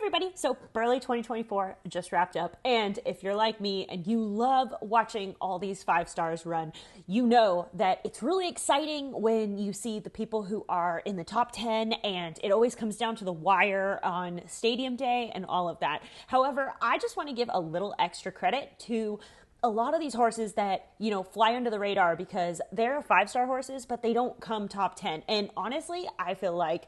everybody. So Burghley 2024 just wrapped up. And if you're like me and you love watching all these 5 stars run, you know that it's really exciting when you see the people who are in the top 10, and it always comes down to the wire on stadium day and all of that. However, I just want to give a little extra credit to a lot of these horses that, you know, fly under the radar because they're 5-star horses, but they don't come top 10. And honestly, I feel like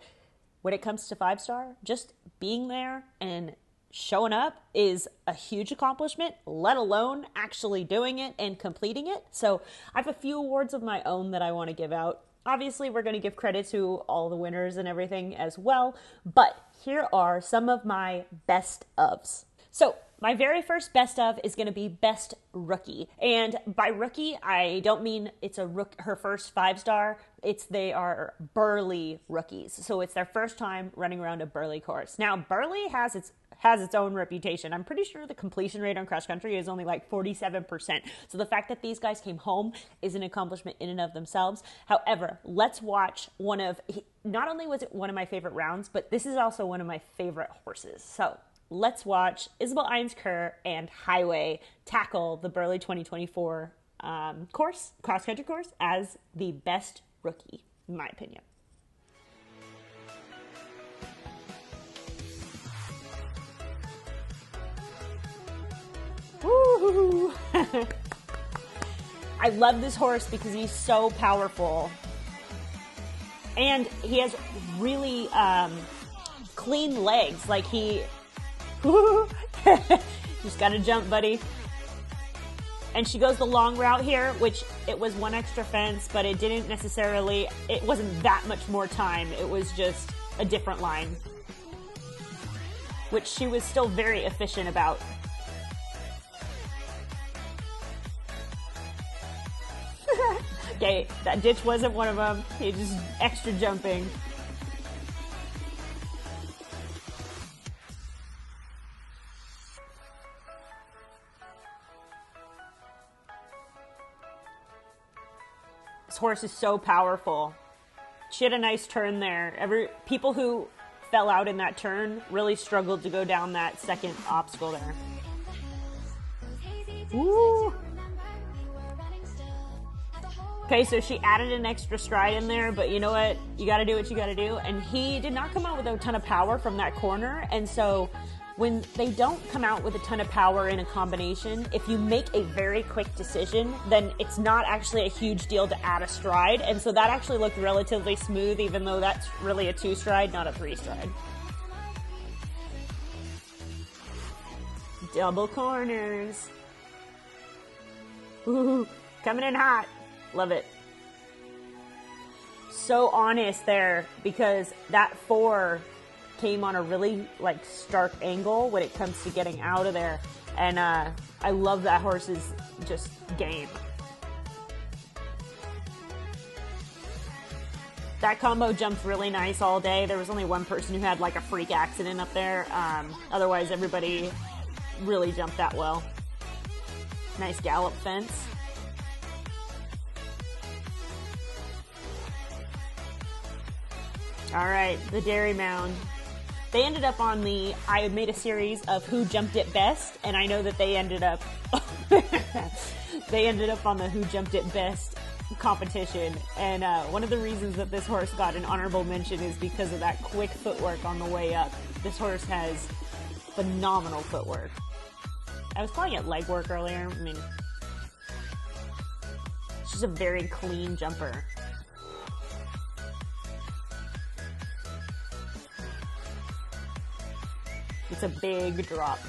when it comes to 5-star, just being there and showing up is a huge accomplishment, let alone actually doing it and completing it. So I have a few awards of my own that I want to give out. Obviously, we're going to give credit to all the winners and everything as well, but here are some of my best ofs. So my very first best of is going to be best rookie. And by rookie, I don't mean it's her first 5-star. They are Burghley rookies. So it's their first time running around a Burghley course. Now, Burghley has its own reputation. I'm pretty sure the completion rate on cross country is only like 47%. So the fact that these guys came home is an accomplishment in and of themselves. However, let's watch not only was it one of my favorite rounds, but this is also one of my favorite horses. So let's watch Isabel Einsker and Highway tackle the Burghley 2024 cross-country course as the best rookie, in my opinion. Woo! I love this horse because he's so powerful. And he has really clean legs. Like just gotta jump, buddy. And she goes the long route here, which it was 1 extra fence, but it wasn't that much more time. It was just a different line, which she was still very efficient about. Okay, that ditch wasn't one of them. He just extra jumping. This horse is so powerful. She had a nice turn there. People who fell out in that turn really struggled to go down that second obstacle there. Woo! Okay, so she added an extra stride in there, but you know what? You gotta do what you gotta do. And he did not come out with a ton of power from that corner, and so when they don't come out with a ton of power in a combination, if you make a very quick decision, then it's not actually a huge deal to add a stride. And so that actually looked relatively smooth, even though that's really a 2-stride, not a 3-stride. Double corners. Ooh, coming in hot. Love it. So honest there, because that 4 came on a really stark angle when it comes to getting out of there, and I love that horse's just game. That combo jumped really nice all day. There was only one person who had a freak accident up there. Otherwise, everybody really jumped that well. Nice gallop fence. All right, the Dairy Mound. They ended up on I made a series of who jumped it best, and I know that they ended up on the who jumped it best competition. And one of the reasons that this horse got an honorable mention is because of that quick footwork on the way up. This horse has phenomenal footwork. I was calling it legwork earlier. I mean, she's a very clean jumper. It's a big drop.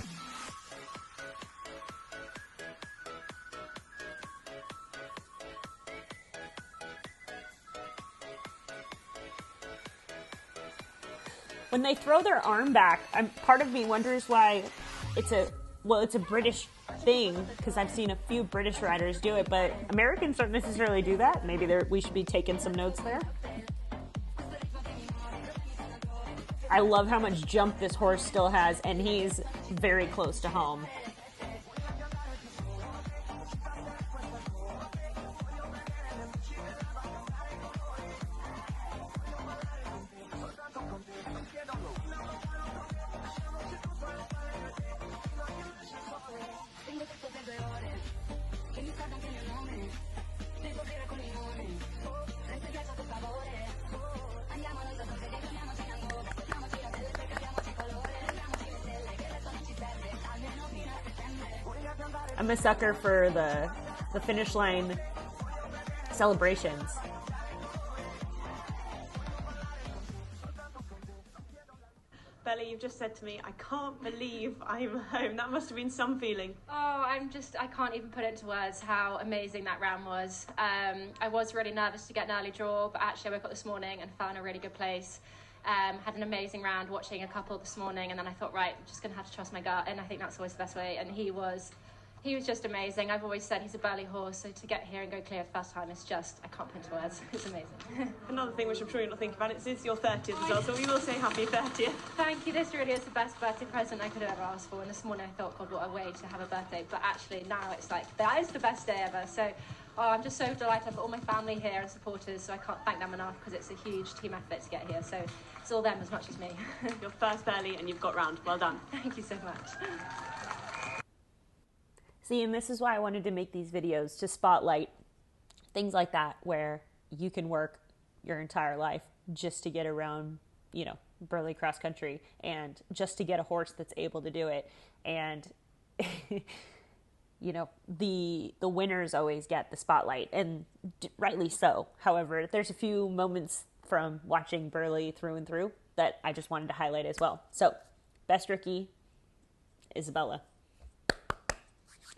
When they throw their arm back, part of me wonders why it's a British thing, because I've seen a few British riders do it, but Americans don't necessarily do that. Maybe we should be taking some notes there. I love how much jump this horse still has, and he's very close to home. I'm a sucker for the finish line celebrations. Belly, you've just said to me, I can't believe I'm home. That must have been some feeling. Oh, I can't even put into words how amazing that round was. I was really nervous to get an early draw, but actually I woke up this morning and found a really good place. Had an amazing round watching a couple this morning, and then I thought, right, I'm just going to have to trust my gut, and I think that's always the best way, and he was just amazing. I've always said he's a Burghley horse, so to get here and go clear the first time, it's just, I can't put into words. It's amazing. Another thing which I'm sure you're not thinking about, it's your 30th as well, so we will say happy 30th. Thank you. This really is the best birthday present I could have ever asked for, and this morning I thought, God, what a way to have a birthday, but actually now it's like, that is the best day ever. So I'm just so delighted. I've got all my family here and supporters, so I can't thank them enough because it's a huge team effort to get here, so it's all them as much as me. Your first Burghley and you've got round. Well done. Thank you so much. See, and this is why I wanted to make these videos, to spotlight things like that, where you can work your entire life just to get around, you know, Burghley cross country, and just to get a horse that's able to do it. And, you know, the winners always get the spotlight, and rightly so. However, there's a few moments from watching Burghley through and through that I just wanted to highlight as well. So, best rookie, Isabella.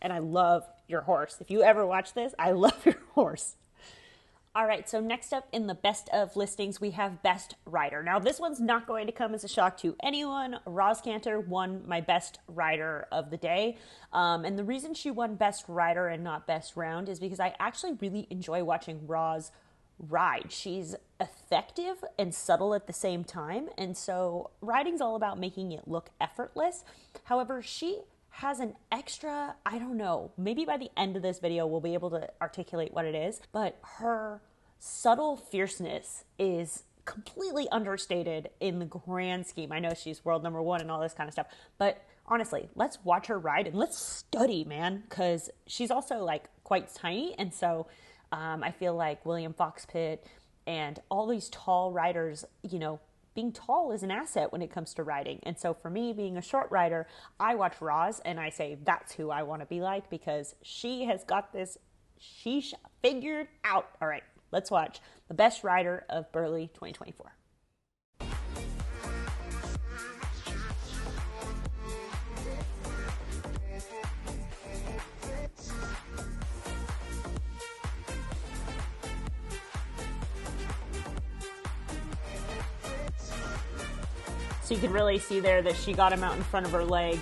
And I love your horse. If you ever watch this, I love your horse. All right, so next up in the best of listings, we have best rider. Now, this one's not going to come as a shock to anyone. Roz Cantor won my best rider of the day. And the reason she won best rider and not best round is because I actually really enjoy watching Roz ride. She's effective and subtle at the same time. And so riding's all about making it look effortless. However, she has an extra, I don't know, maybe by the end of this video we'll be able to articulate what it is, but her subtle fierceness is completely understated in the grand scheme. I know she's world number one and all this kind of stuff, but honestly, let's watch her ride and let's study, man, because she's also like quite tiny, and so I feel like William Fox-Pitt and all these tall riders, you know, being tall is an asset when it comes to riding. And so for me, being a short rider, I watch Roz and I say, that's who I want to be like, because she has got this sheesh figured out. All right, let's watch the best rider of Burghley 2024. So you could really see there that she got him out in front of her leg.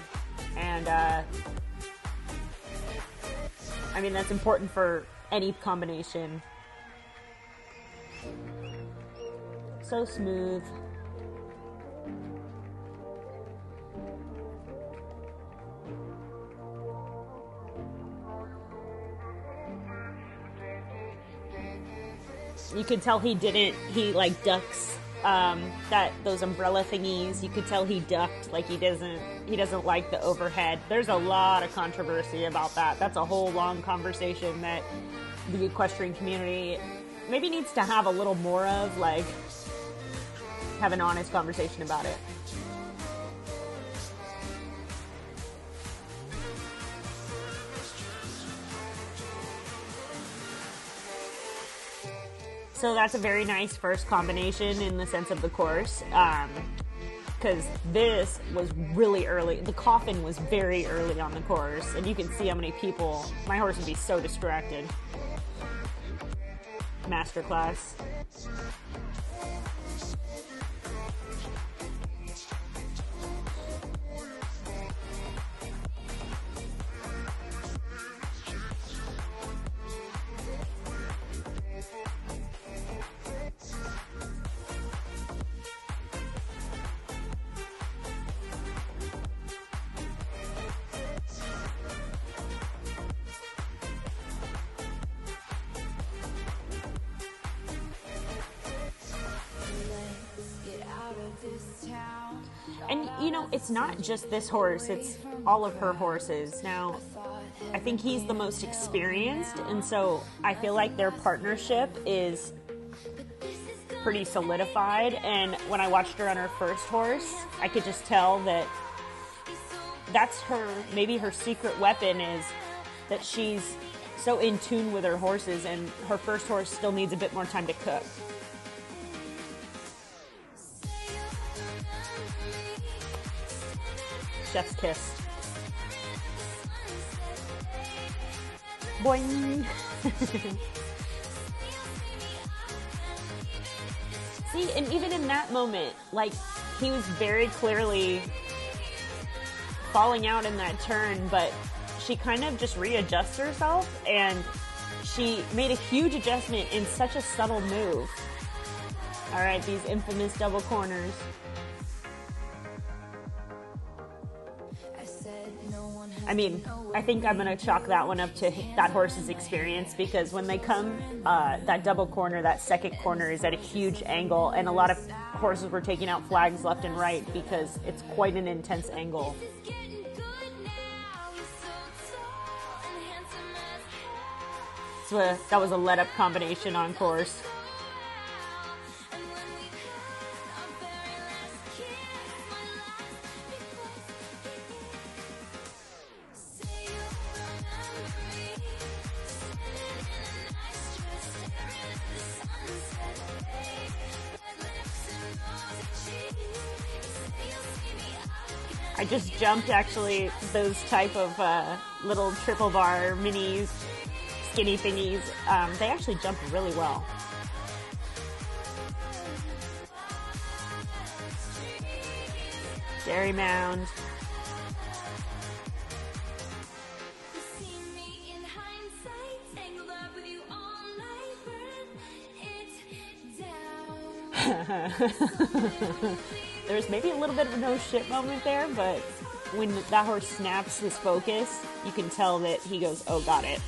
And, I mean, that's important for any combination. So smooth. You could tell he like ducks those umbrella thingies. You could tell he ducked, like he doesn't like the overhead. There's a lot of controversy about that. That's a whole long conversation that the equestrian community maybe needs to have a little more of, like have an honest conversation about it. So that's a very nice first combination in the sense of the course, because this was really early. The coffin was very early on the course, and you can see how many people. My horse would be so distracted. Masterclass. And, you know, it's not just this horse, it's all of her horses. Now, I think he's the most experienced, and so I feel like their partnership is pretty solidified. And when I watched her on her first horse, I could just tell that that's her, maybe her secret weapon is that she's so in tune with her horses, and her first horse still needs a bit more time to cook. Chef's kiss. Boing. See, and even in that moment, like, he was very clearly falling out in that turn, but she kind of just readjusts herself, and she made a huge adjustment in such a subtle move. All right, these infamous double corners. I mean, I think I'm going to chalk that one up to that horse's experience, because when they come, that double corner, that second corner is at a huge angle, and a lot of horses were taking out flags left and right because it's quite an intense angle. So that was a let-up combination on course. I just jumped, actually, those type of little triple bar minis, skinny thingies. They actually jump really well. Dairy mound. There's maybe a little bit of a no shit moment there, but when that horse snaps his focus, you can tell that he goes, oh, got it.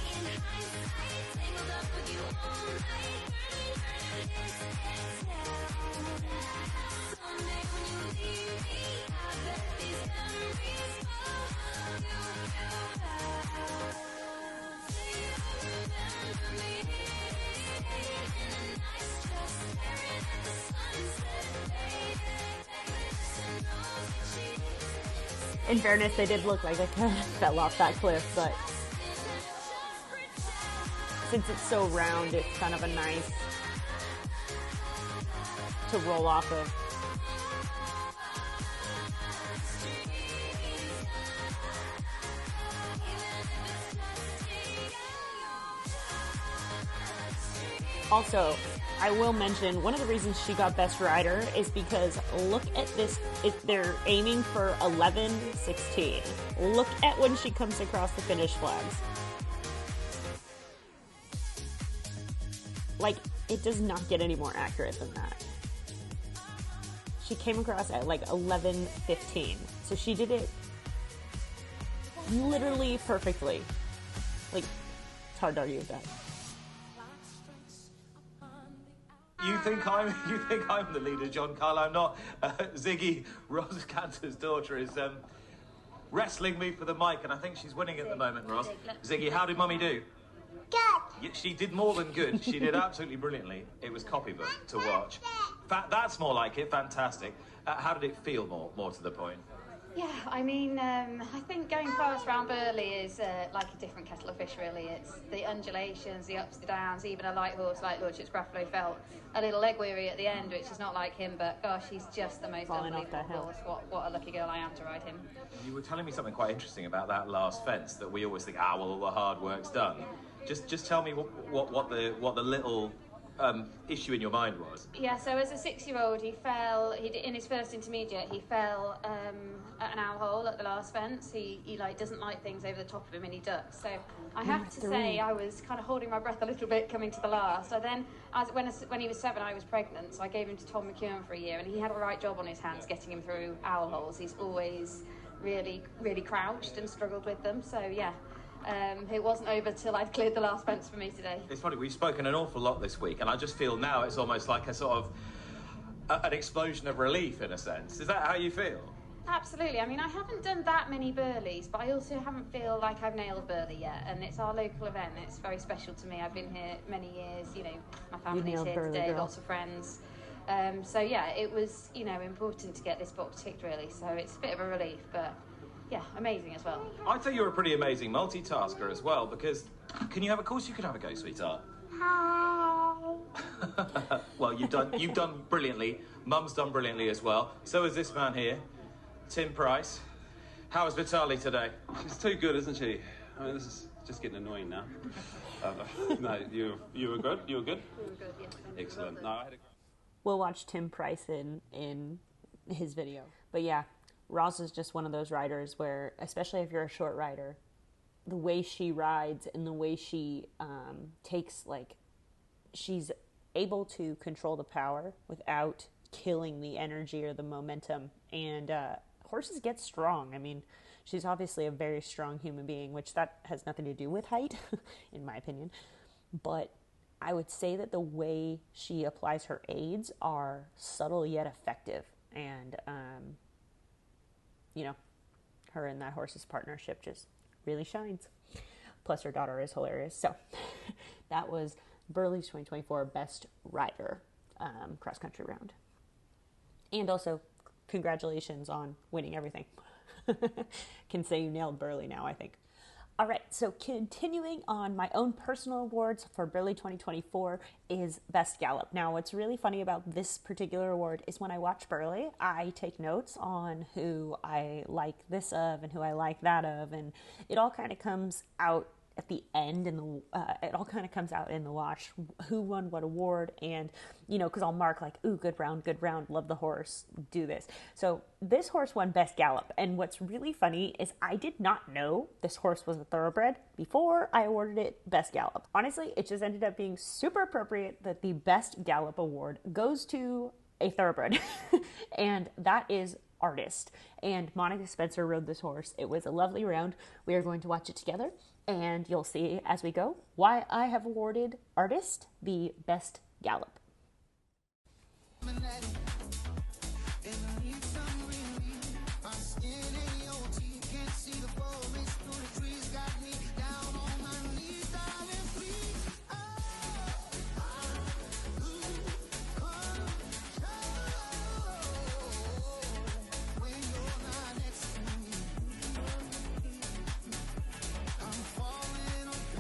In fairness, they did look like they kind of fell off that cliff, but since it's so round, it's kind of a nice to roll off of. Also, I will mention, one of the reasons she got Best Rider is because look at this. They're aiming for 11:16. Look at when she comes across the finish flags. Like, it does not get any more accurate than that. She came across at like 11:15. So she did it literally perfectly. Like, it's hard to argue with that. You think I'm the leader, John Carl? I'm not. Ziggy, Ross Cantor's daughter, is wrestling me for the mic, and I think she's winning at the moment, Ross. Ziggy, how did Mummy do? Good. She did more than good. She did absolutely brilliantly. It was copybook to watch. That's more like it. Fantastic. How did it feel more to the point? Yeah, I mean, I think going fast round Burghley is like a different kettle of fish, really. It's the undulations, the ups, the downs, even a light horse like Lordship's Gruffalo felt a little leg weary at the end, which is not like him, but gosh, he's just the most unbelievable horse. What a lucky girl I am to ride him. You were telling me something quite interesting about that last fence, that we always think, well, all the hard work's done. Just tell me what the little issue in your mind was. Yeah, so as a 6-year-old, he fell. In his first intermediate, he fell at an owl hole at the last fence. He like doesn't like things over the top of him, and he ducks. So I have to say, I was kind of holding my breath a little bit coming to the last. When he was 7, I was pregnant, so I gave him to Tom McEwen for a year, and he had a right job on his hands getting him through owl holes. He's always really, really crouched and struggled with them. So yeah. It wasn't over till I'd cleared the last fence for me today. It's funny, we've spoken an awful lot this week, and I just feel now it's almost like a sort of an explosion of relief, in a sense. Is that how you feel? Absolutely. I mean, I haven't done that many Burghleys, but I also haven't feel like I've nailed Burghley yet, and it's our local event. It's very special to me. I've been here many years, my family's here Burghley, today, girl. Lots of friends. So yeah, it was, important to get this box ticked, really, so it's a bit of a relief, but yeah, amazing as well. I'd say you're a pretty amazing multitasker as well, because can you have a course? You can have a go, sweetheart. Well, you've done brilliantly. Mum's done brilliantly as well. So is this man here, Tim Price. How is Vitaly today? She's too good, isn't she? I mean, this is just getting annoying now. No, you were good. You were good. We were good, yes. Excellent. No, I had a... We'll watch Tim Price in his video. But yeah, Roz is just one of those riders where, especially if you're a short rider, the way she rides and the way she takes, like, she's able to control the power without killing the energy or the momentum. And horses get strong. I mean, she's obviously a very strong human being, which that has nothing to do with height, in my opinion. But I would say that the way she applies her aids are subtle yet effective. And, you know, her and that horse's partnership just really shines. Plus her daughter is hilarious. So that was Burghley's 2024 Best Rider cross-country round. And also, congratulations on winning everything. Can say you nailed Burghley now, I think. All right, so continuing on, my own personal awards for Burghley 2024 is Best Gallop. Now, what's really funny about this particular award is when I watch Burghley, I take notes on who I like this of and who I like that of, and it all kind of comes out at the end, and it all kind of comes out in the wash, who won what award, and, you know, because I'll mark like, ooh, good round, love the horse, do this. So this horse won Best Gallop, and what's really funny is I did not know this horse was a thoroughbred before I awarded it Best Gallop. Honestly, it just ended up being super appropriate that the Best Gallop award goes to a thoroughbred, and that is Artist. And Monica Spencer rode this horse. It was a lovely round. We are going to watch it together, and you'll see as we go why I have awarded Artist the Best Gallop.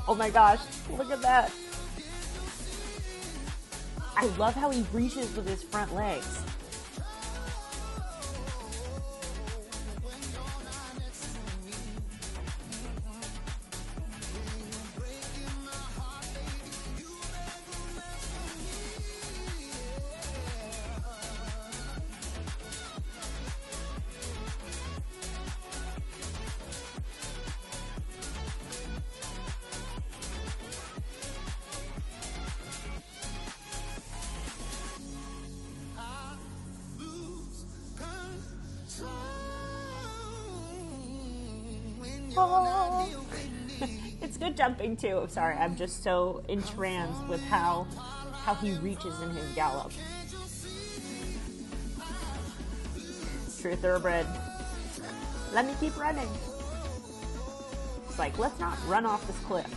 Oh my gosh, look at that. I love how he reaches with his front legs. Oh. It's good jumping too. Sorry, I'm just so entranced with how he reaches in his gallop. True thoroughbred. Let me keep running. It's like, let's not run off this cliff.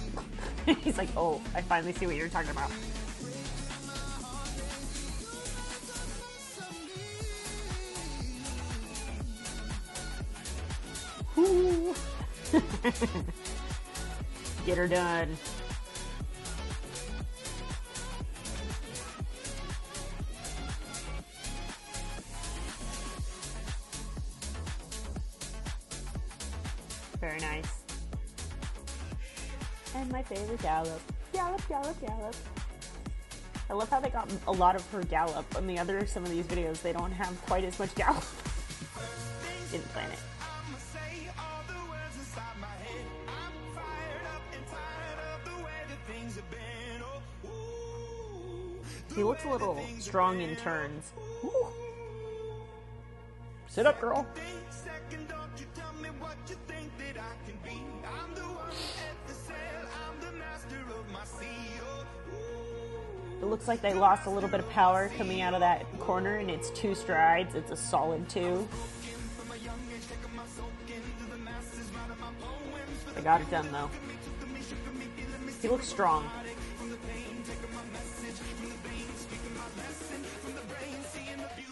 He's like, oh, I finally see what you're talking about. Ooh. Get her done. Very nice. And my favorite Gallop. Gallop, Gallop, Gallop. I love how they got a lot of her Gallop. On the other, some of these videos, they don't have quite as much Gallop. Didn't plan it. He looks a little strong in turns. Ooh. Sit up, girl. It looks like they lost a little bit of power coming out of that corner, and it's 2 strides. It's a solid 2. They got it done, though. He looks strong.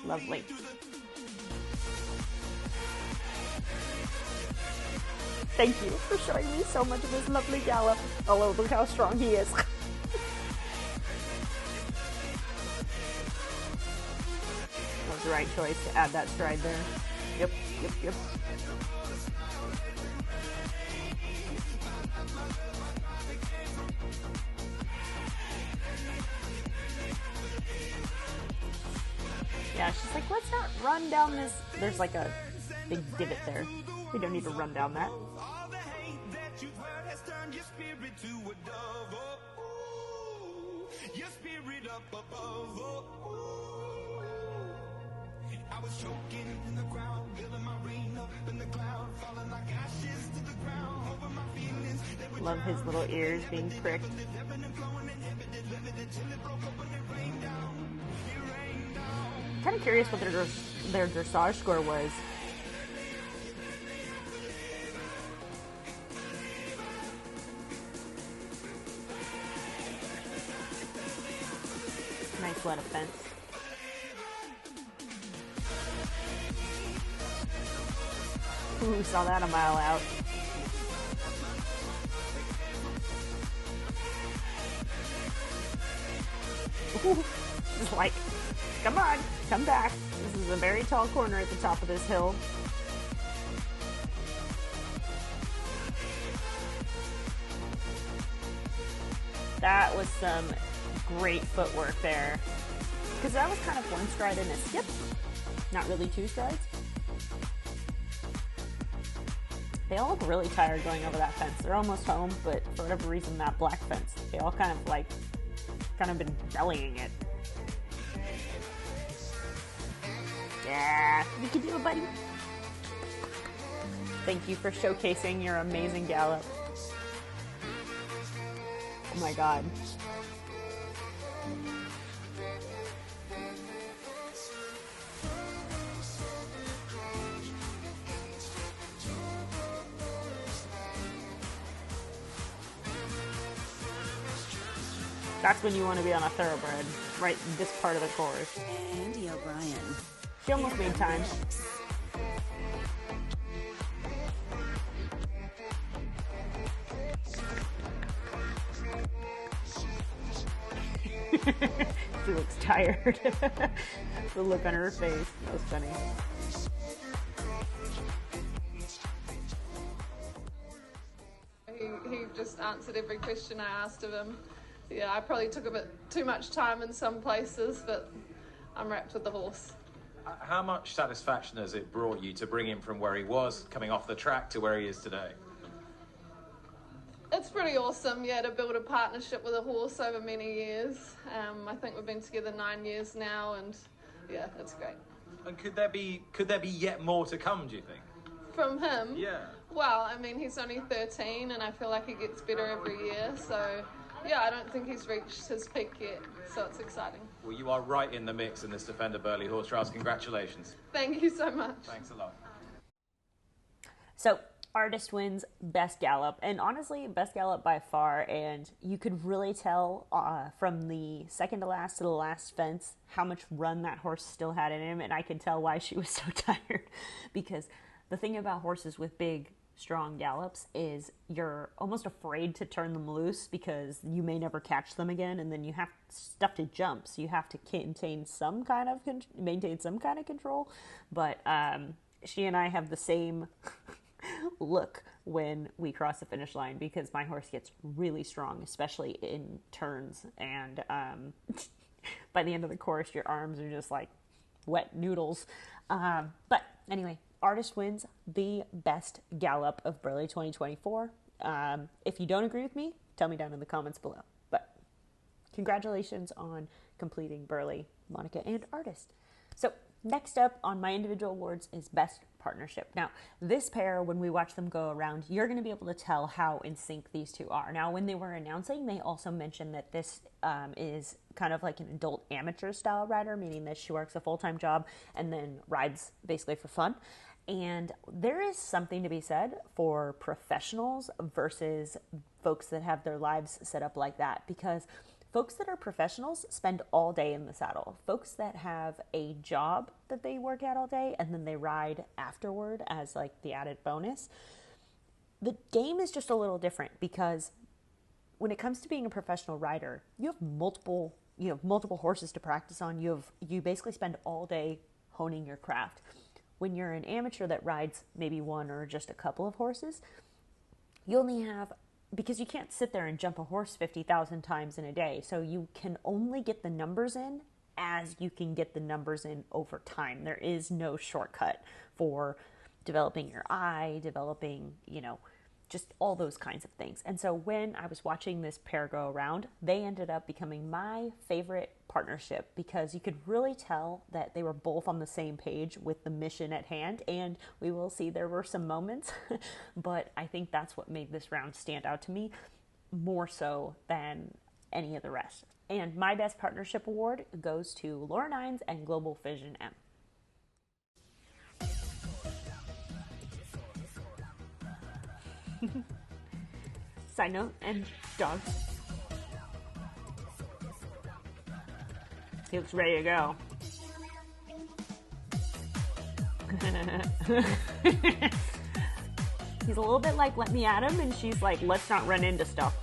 Lovely. Thank you for showing me so much of this lovely Gallop. Oh, look how strong he is. That was the right choice to add that stride there. Yep. Yeah, she's like, let's not run down this. There's like a big divot there. We don't need to run down that. Love his little ears being pricked. Kind of curious what their dressage score was. Nice wet fence. Ooh, saw that a mile out. Ooh, just like, come on, come back. This is a very tall corner at the top of this hill. That was some great footwork there. Because that was kind of one stride and a skip. Not really two strides. They all look really tired going over that fence. They're almost home, but for whatever reason, that black fence, they all kind of been bellying it. Yeah, you can do it, buddy. Thank you for showcasing your amazing Gallop. Oh my God. That's when you want to be on a thoroughbred, right in this part of the course. Andy O'Brien. She almost made time. She looks tired. The look on her face. That was funny. He just answered every question I asked of him. Yeah, I probably took a bit too much time in some places, but I'm wrapped with the horse. How much satisfaction has it brought you to bring him from where he was, coming off the track, to where he is today? It's pretty awesome, yeah, to build a partnership with a horse over many years. I think we've been together 9 years now, and yeah, it's great. And could there be yet more to come, do you think? From him? Yeah. Well, I mean, he's only 13, and I feel like he gets better every year, so yeah, I don't think he's reached his peak yet, so it's exciting. Well, you are right in the mix in this Defender Burghley horse trials. Congratulations. Thank you so much. Thanks a lot. So, Artist wins Best Gallop, and honestly, Best Gallop by far, and you could really tell from the second to last to the last fence how much run that horse still had in him, and I could tell why she was so tired, because the thing about horses with big, strong gallops is you're almost afraid to turn them loose because you may never catch them again, and then you have stuff to jump, so you have to maintain some kind of control. But she and I have the same look when we cross the finish line, because my horse gets really strong, especially in turns, and by the end of the course your arms are just like wet noodles. But anyway, Artist wins the Best Gallop of Burghley 2024. If you don't agree with me, tell me down in the comments below. But congratulations on completing Burghley, Monica, and Artist. So next up on my individual awards is Best Partnership. Now, this pair, when we watch them go around, you're going to be able to tell how in sync these two are. Now, when they were announcing, they also mentioned that this is kind of like an adult amateur style rider, meaning that she works a full-time job and then rides basically for fun. And there is something to be said for professionals versus folks that have their lives set up like that, because folks that are professionals spend all day in the saddle. Folks that have a job that they work at all day and then they ride afterward as like the added bonus, the game is just a little different because when it comes to being a professional rider, you have multiple horses to practice on. You basically spend all day honing your craft. When you're an amateur that rides maybe one or just a couple of horses, you only have, because you can't sit there and jump a horse 50,000 times in a day, so you can only get the numbers in as you can get the numbers in over time. There is no shortcut for developing your eye, developing, just all those kinds of things. And so when I was watching this pair go around, they ended up becoming my favorite partnership because you could really tell that they were both on the same page with the mission at hand. And we will see there were some moments, but I think that's what made this round stand out to me more so than any of the rest. And my best partnership award goes to Laura Nines and Global Vision M. Side note, and dogs. He looks ready to go. He's a little bit like, let me at him, and she's like, let's not run into stuff.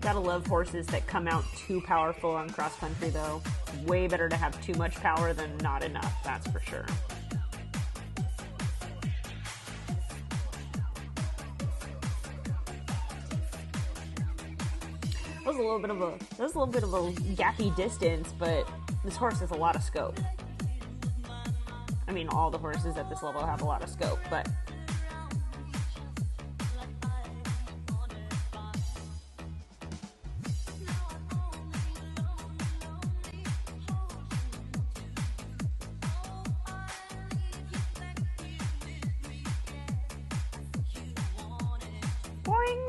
Gotta love horses that come out too powerful on cross country though. Way better to have too much power than not enough, that's for sure. That was a little bit of a gappy distance, but this horse has a lot of scope. I mean, all the horses at this level have a lot of scope, but boing.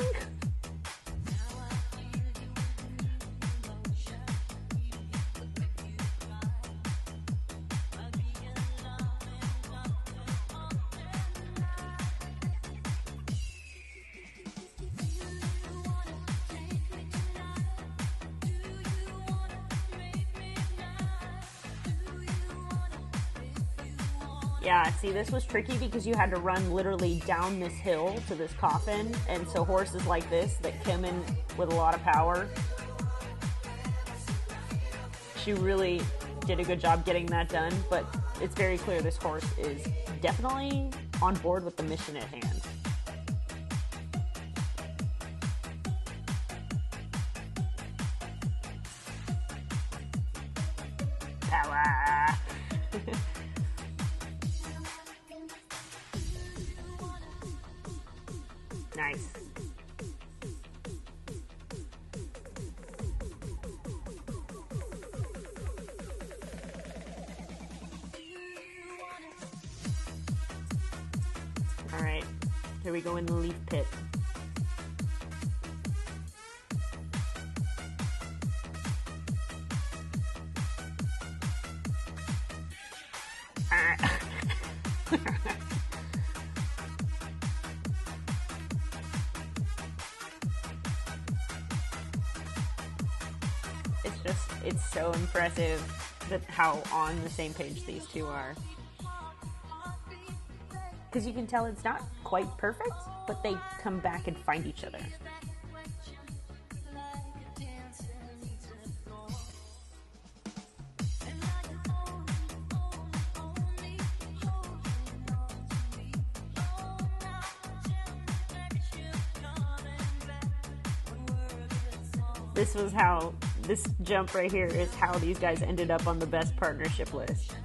Yeah, see, this was tricky because you had to run literally down this hill to this coffin, and so horses like this that come in with a lot of power, she really did a good job getting that done, but it's very clear this horse is definitely on board with the mission at hand. Power! Nice. All right, here we go in the leaf pit. It's so impressive that how on the same page these two are. Because you can tell it's not quite perfect, but they come back and find each other. This jump right here is how these guys ended up on the best partnership list.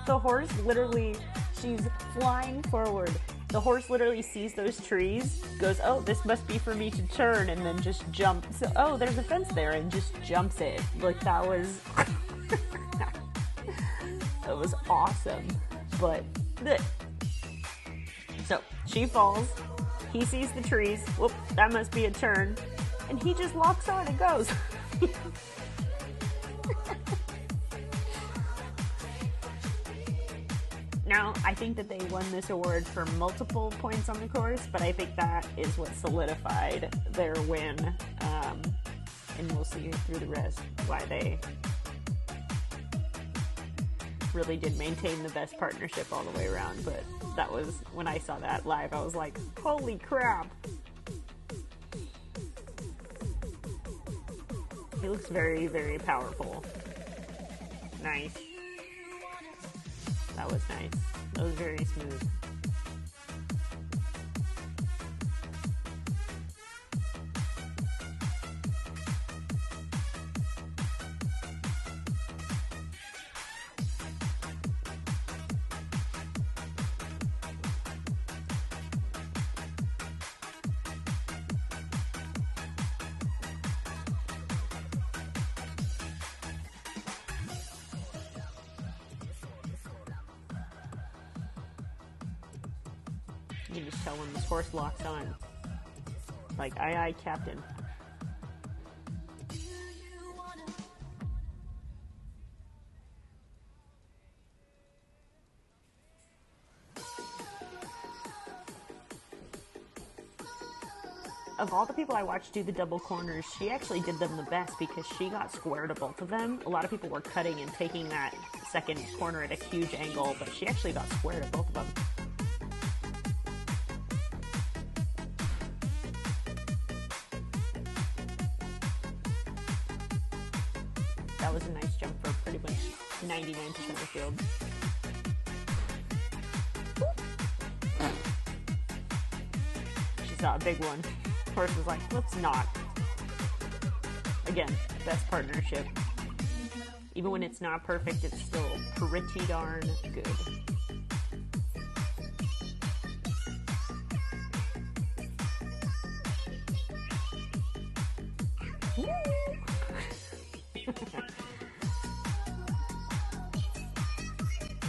The horse literally, she's flying forward. The horse literally sees those trees, goes, oh, this must be for me to turn, and then just jumps. So, oh, there's a fence there, and just jumps it. Like, that was... that was awesome. But... So, she falls. He sees the trees. Whoop, that must be a turn. And he just locks on and goes. Now, I think that they won this award for multiple points on the course, but I think that is what solidified their win. And we'll see through the rest why they really did maintain the best partnership all the way around. But that was, when I saw that live, I was like, holy crap. He looks very, very powerful. Nice. That was nice. That was very smooth. You can just tell when this horse locks on. Like, aye aye, Captain. Of all the people I watched do the double corners, she actually did them the best because she got square to both of them. A lot of people were cutting and taking that second corner at a huge angle, but she actually got square to both of them. That was a nice jump for pretty much 99% of the field. She saw a big one. Horse was like, let's not. Again, best partnership. Even when it's not perfect, it's still pretty darn good.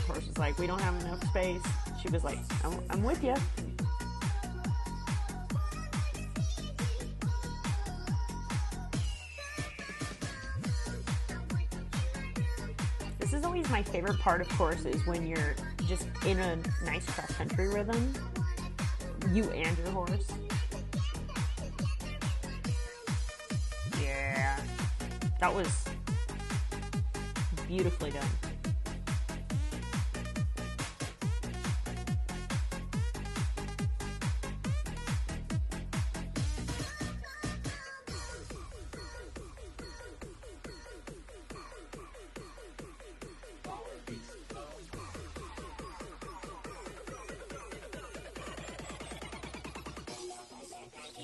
Horse was like, we don't have enough space. She was like, I'm with you. This is always my favorite part of courses, when you're just in a nice cross-country rhythm, you and your horse. Yeah, that was beautifully done.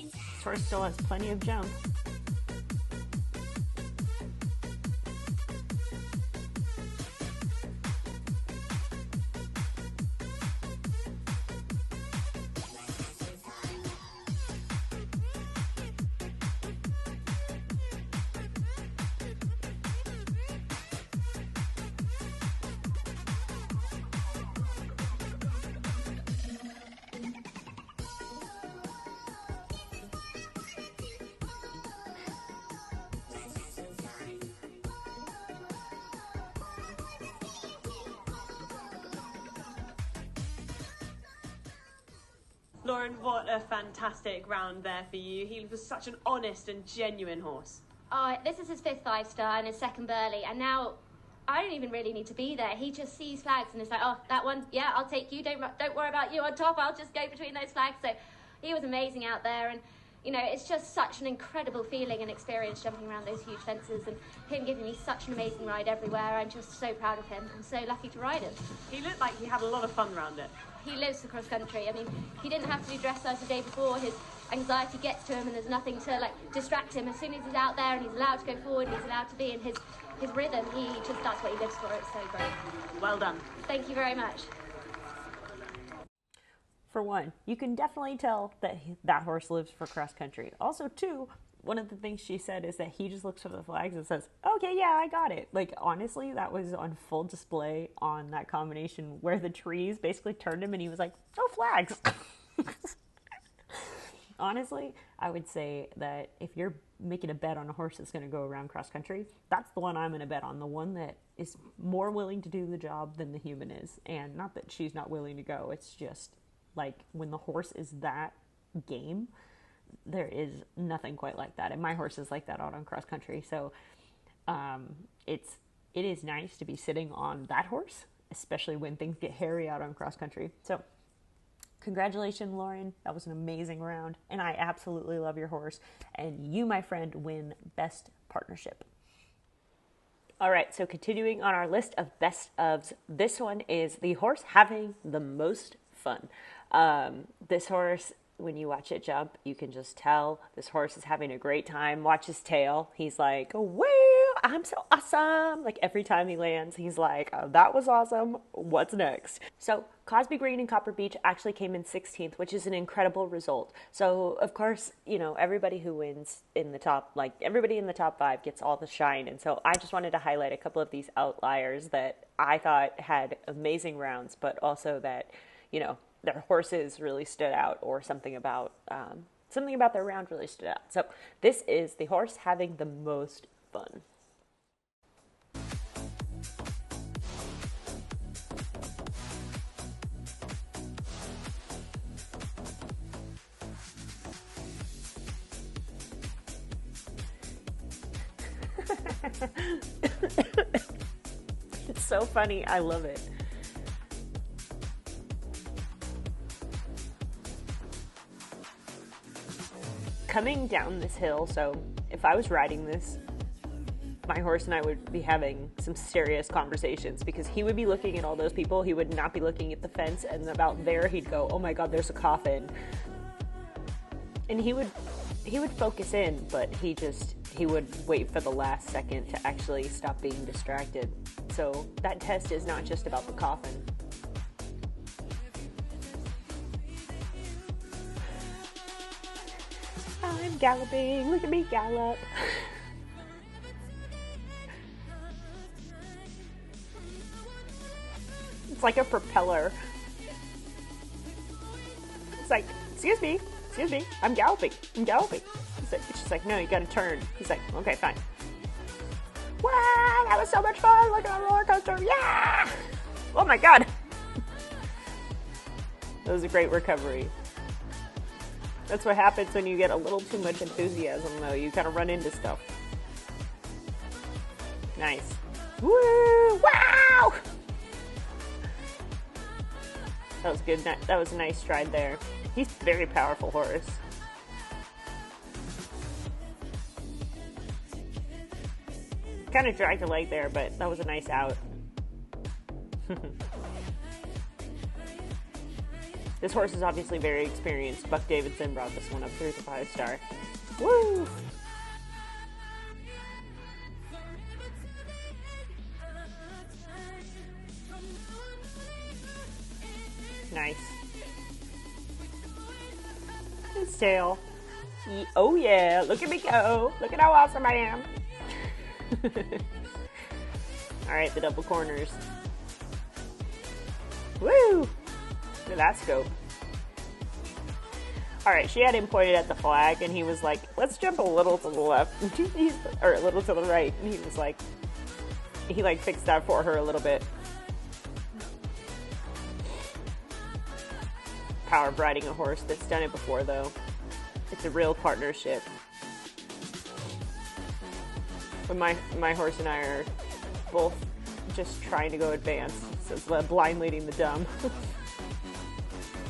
This horse still has plenty of jump. Lauren, what a fantastic round there for you. He was such an honest and genuine horse. Oh, this is his 5th 5-star and his 2nd Burghley, and now I don't even really need to be there. He just sees flags and is like, oh, that one, yeah, I'll take you. Don't worry about you on top. I'll just go between those flags. So he was amazing out there, and you know, it's just such an incredible feeling and experience jumping around those huge fences, and him giving me such an amazing ride everywhere. I'm just so proud of him. I'm so lucky to ride him. He looked like he had a lot of fun around it. He lives for cross country. I mean, he didn't have to do dressage the day before. His anxiety gets to him, and there's nothing to like distract him. As soon as he's out there and he's allowed to go forward, and he's allowed to be in his rhythm, that's what he lives for. It's so great. Well done. Thank you very much. For one, you can definitely tell that that horse lives for cross country. Also, two, one of the things she said is that he just looks for the flags and says, okay, yeah, I got it. Like, honestly, that was on full display on that combination where the trees basically turned him and he was like, oh, flags. Honestly, I would say that if you're making a bet on a horse that's going to go around cross country, that's the one I'm going to bet on, the one that is more willing to do the job than the human is. And not that she's not willing to go, it's just like when the horse is that game, there is nothing quite like that. And my horse is like that out on cross country. So it's it is nice to be sitting on that horse, especially when things get hairy out on cross country. So congratulations, Lauren. That was an amazing round, and I absolutely love your horse. And you, my friend, win Best Partnership. All right, so continuing on our list of best ofs, this one is the horse having the most fun. This horse, when you watch it jump, you can just tell this horse is having a great time. Watch his tail. He's like, wow, I'm so awesome. Like every time he lands, he's like, oh, that was awesome. What's next? So Cosby Green and Copper Beach actually came in 16th, which is an incredible result. So of course, you know, everybody who wins in the top, like everybody in the top 5 gets all the shine. And so I just wanted to highlight a couple of these outliers that I thought had amazing rounds, but also that, you know, their horses really stood out, or something about their round really stood out. So this is the horse having the most fun. It's so funny. I love it. Coming down this hill, so if I was riding this, my horse and I would be having some serious conversations, because he would be looking at all those people. He would not be looking at the fence, and about there he'd go, oh my God, there's a coffin. And he would focus in, but he would wait for the last second to actually stop being distracted. So that test is not just about the coffin. I'm galloping, look at me gallop. It's like a propeller. It's like, excuse me, I'm galloping. She's like, no, you gotta turn. He's like, okay, fine. Wow, that was so much fun. Look at that roller coaster. Yeah! Oh my God. That was a great recovery. That's what happens when you get a little too much enthusiasm, though. You kind of run into stuff. Nice. Woo! Wow! That was good. That was a nice stride there. He's a very powerful horse. Kind of dragged a leg there, but that was a nice out. This horse is obviously very experienced. Buck Davidson brought this one up through the 5-star. Woo! Nice. His tail. Oh yeah, look at me go. Look at how awesome I am. Alright, the double corners. Woo! Look at that scope. Alright, she had him pointed at the flag, and he was like, let's jump a little to the left, or a little to the right, and he was like, he like fixed that for her a little bit. Power of riding a horse that's done it before, though. It's a real partnership. When my horse and I are both just trying to go advanced, so it's the blind leading the dumb.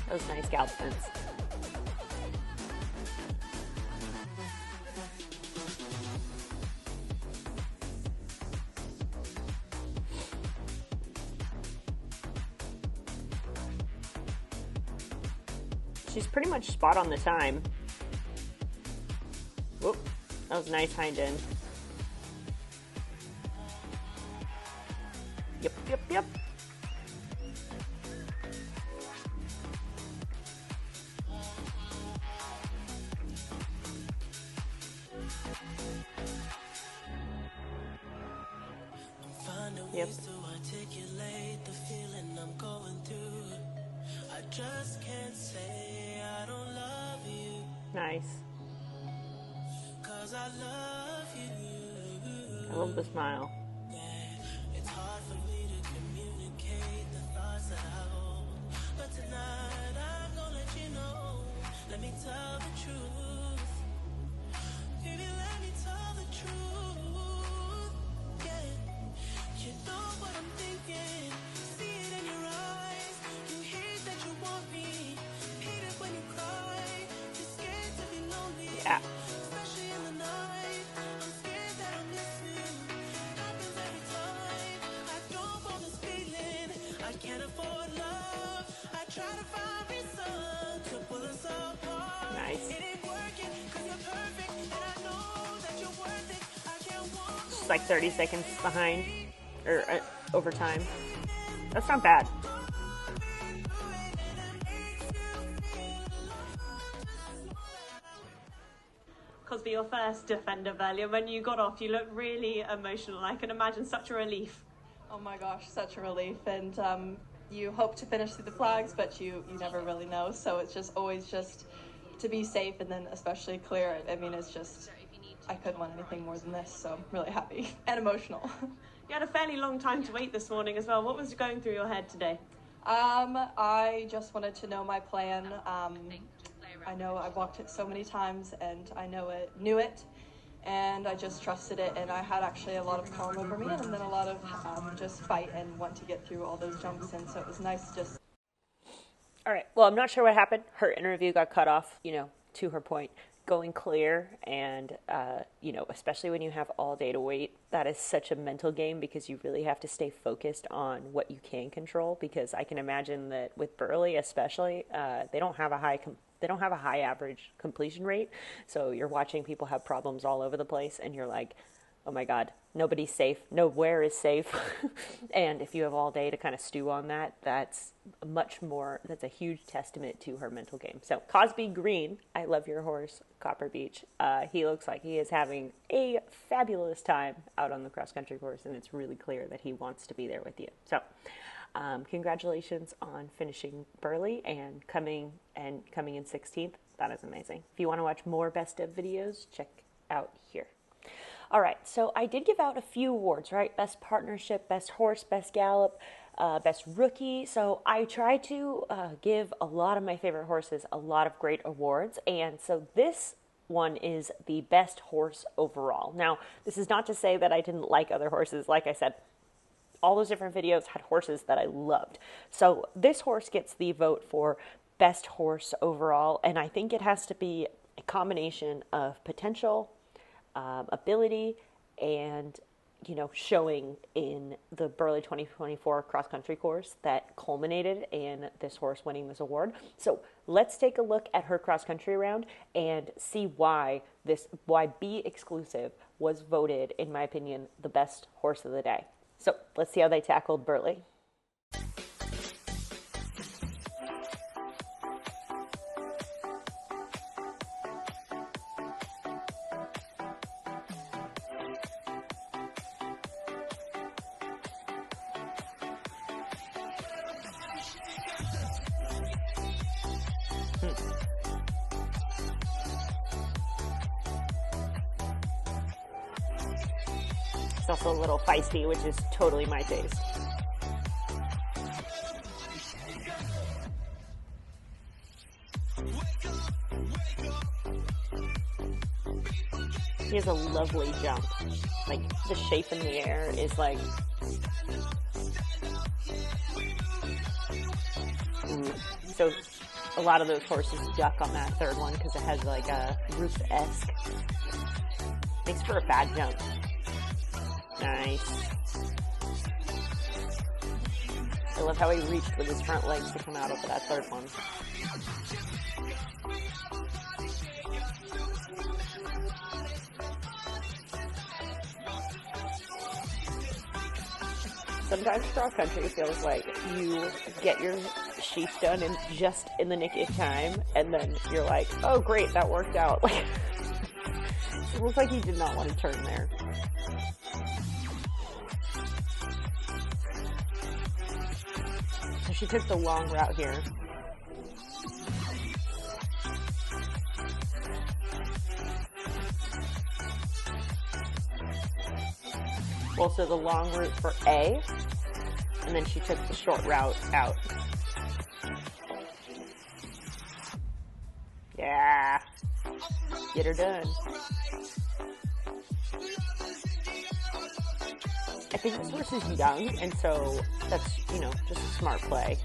That was nice gallop fence. She's pretty much spot on the time. Whoop, that was a nice hind end. Yep. Yep. Nice. I love the smile. It's hard for me to communicate the thoughts that I hold, but tonight I'm gonna let you know. Let me tell the truth. Baby, let me tell the truth. Yeah. Nice. Just like 30 seconds behind, or over time. That's not bad. Cosby, your first defender earlier, when you got off, you looked really emotional. I can imagine such a relief. Oh my gosh, such a relief. And you hope to finish through the flags, but you never really know. So it's just always just to be safe and then especially clear it. I mean, it's just, I couldn't want anything more than this. So I'm really happy and emotional. You had a fairly long time to wait this morning as well. What was going through your head today? I just wanted to know my plan. I know I've walked it so many times and I knew it, and I just trusted it, and I had actually a lot of calm over me and then a lot of just fight and want to get through all those jumps, and so it was nice to just... All right, well, I'm not sure what happened. Her interview got cut off, you know, to her point. Going clear, and, you know, especially when you have all day to wait, that is such a mental game because you really have to stay focused on what you can control, because I can imagine that with Burghley especially, they don't have a high average completion rate, so you're watching people have problems all over the place, and you're like, oh my God, nobody's safe, nowhere is safe. And if you have all day to kind of stew on that, that's a huge testament to her mental game. So Cosby Green, I love your horse, Copper Beach. He looks like he is having a fabulous time out on the cross country course, and it's really clear that he wants to be there with you. So congratulations on finishing Burghley and coming in 16th. That is amazing. If you want to watch more best of videos, check out here. All right, so I did give out a few awards, right? Best partnership, best horse, best gallop, best rookie. So I tried to give a lot of my favorite horses a lot of great awards. And so this one is the best horse overall. Now, this is not to say that I didn't like other horses. Like I said, all those different videos had horses that I loved. So this horse gets the vote for best horse overall. And I think it has to be a combination of potential, ability, and, you know, showing in the Burghley 2024 cross-country course that culminated in this horse winning this award. So let's take a look at her cross-country round and see why B Exclusive was voted, in my opinion, the best horse of the day. So let's see how they tackled Burghley. It's also a little feisty, which is totally my taste. He has a lovely jump. Like, the shape in the air is like... So a lot of those horses duck on that third one because it has like a roof-esque. Makes for a bad jump. Nice. I love how he reached with his front legs to come out over that third one. Sometimes cross country feels like you get your sheath done in the nick of time, and then you're like, oh great, that worked out. Like, it looks like he did not want to turn there. So she took the long route here. Well, so the long route for A, and then she took the short route out. Yeah. Get her done. I think this horse is young, and so that's, you know, just a smart play.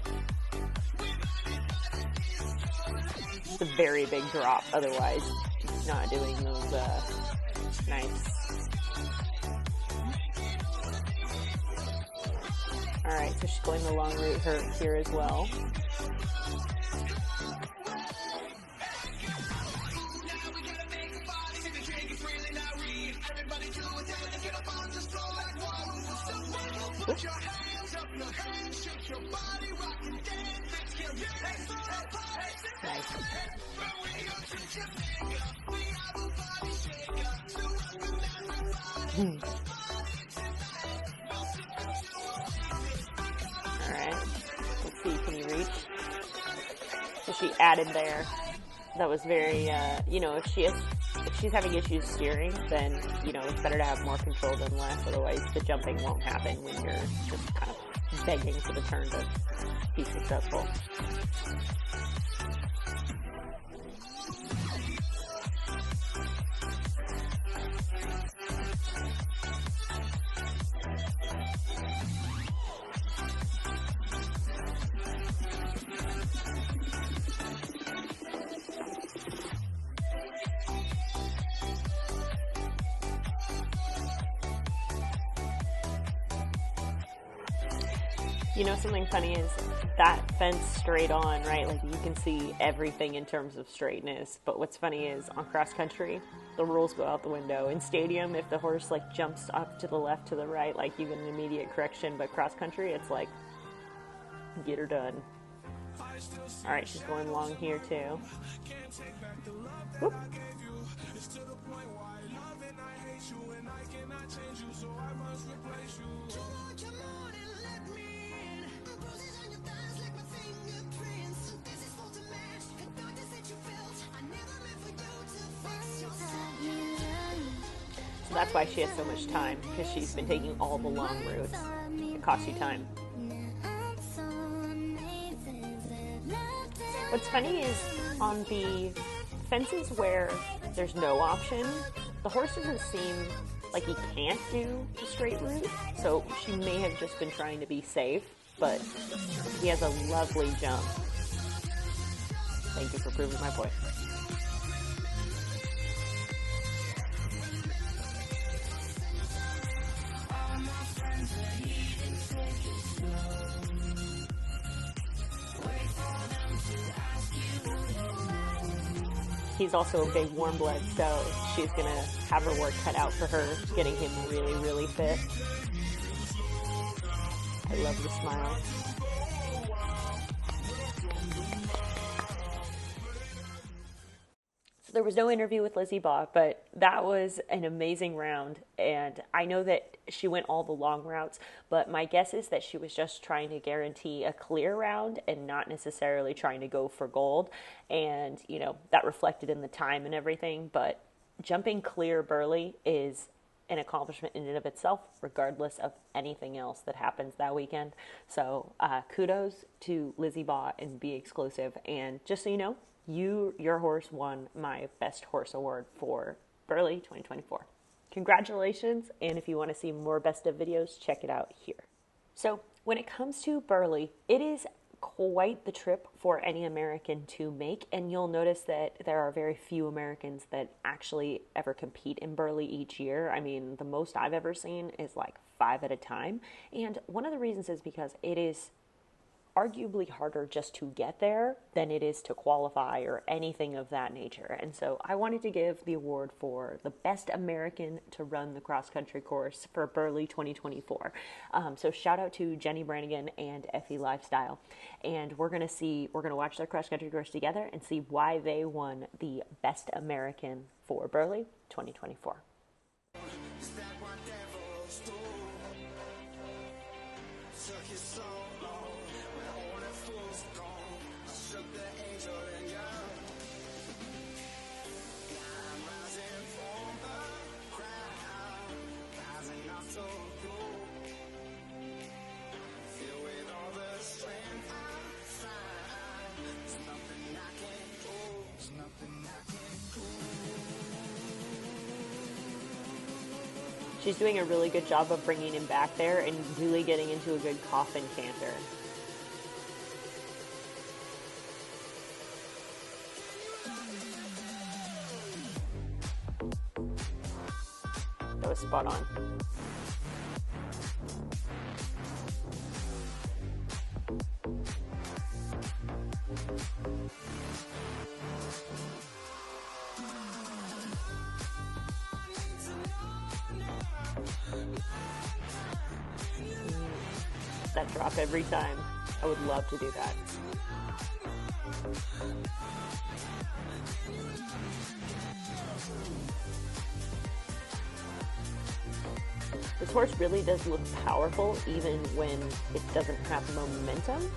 It's a very big drop, otherwise it's not doing those, nice. All right, so she's going the long route here as well. Oops. Nice. Alright, let's see, can you reach? So she added there. That was very, you know, if she's having issues steering, then, you know, it's better to have more control than less, otherwise the jumping won't happen when you're just kind of begging for the turn to be successful. You know, something funny is that fence straight on, right? Like, you can see everything in terms of straightness. But what's funny is on cross country, the rules go out the window. In stadium, if the horse, like, jumps up to the left, to the right, like, you get an immediate correction. But cross country, it's like, get her done. All right, she's going long here, too. Whoop. So that's why she has so much time, because she's been taking all the long routes. It costs you time. What's funny is on the fences where there's no option, the horse doesn't seem like he can't do the straight route, so she may have just been trying to be safe, but he has a lovely jump. Thank you for proving my point. He's also a big warm blood, so she's going to have her work cut out for her, getting him really, really fit. I love the smile. So there was no interview with Lizzie Baugh, but that was an amazing round, and I know that she went all the long routes, but my guess is that she was just trying to guarantee a clear round and not necessarily trying to go for gold, and, you know, that reflected in the time and everything, but jumping clear Burghley is an accomplishment in and of itself, regardless of anything else that happens that weekend. So kudos to Lizzie Baugh and Be Exclusive, and just so you know, your horse won my Best Horse Award for Burghley 2024. Congratulations, and if you want to see more best of videos, check it out here. So when it comes to Burghley, it is quite the trip for any American to make, and you'll notice that there are very few Americans that actually ever compete in Burghley each year. I mean, the most I've ever seen is like 5 at a time, and one of the reasons is because it is arguably harder just to get there than it is to qualify or anything of that nature. And so I wanted to give the award for the best American to run the cross-country course for Burghley 2024. So shout out to Jenny Brannigan and Effie Lifestyle. And we're going to watch their cross-country course together and see why they won the best American for Burghley 2024. She's doing a really good job of bringing him back there and really getting into a good coffin canter. That was spot on. that drop every time. I would love to do that. This horse really does look powerful even when it doesn't have momentum.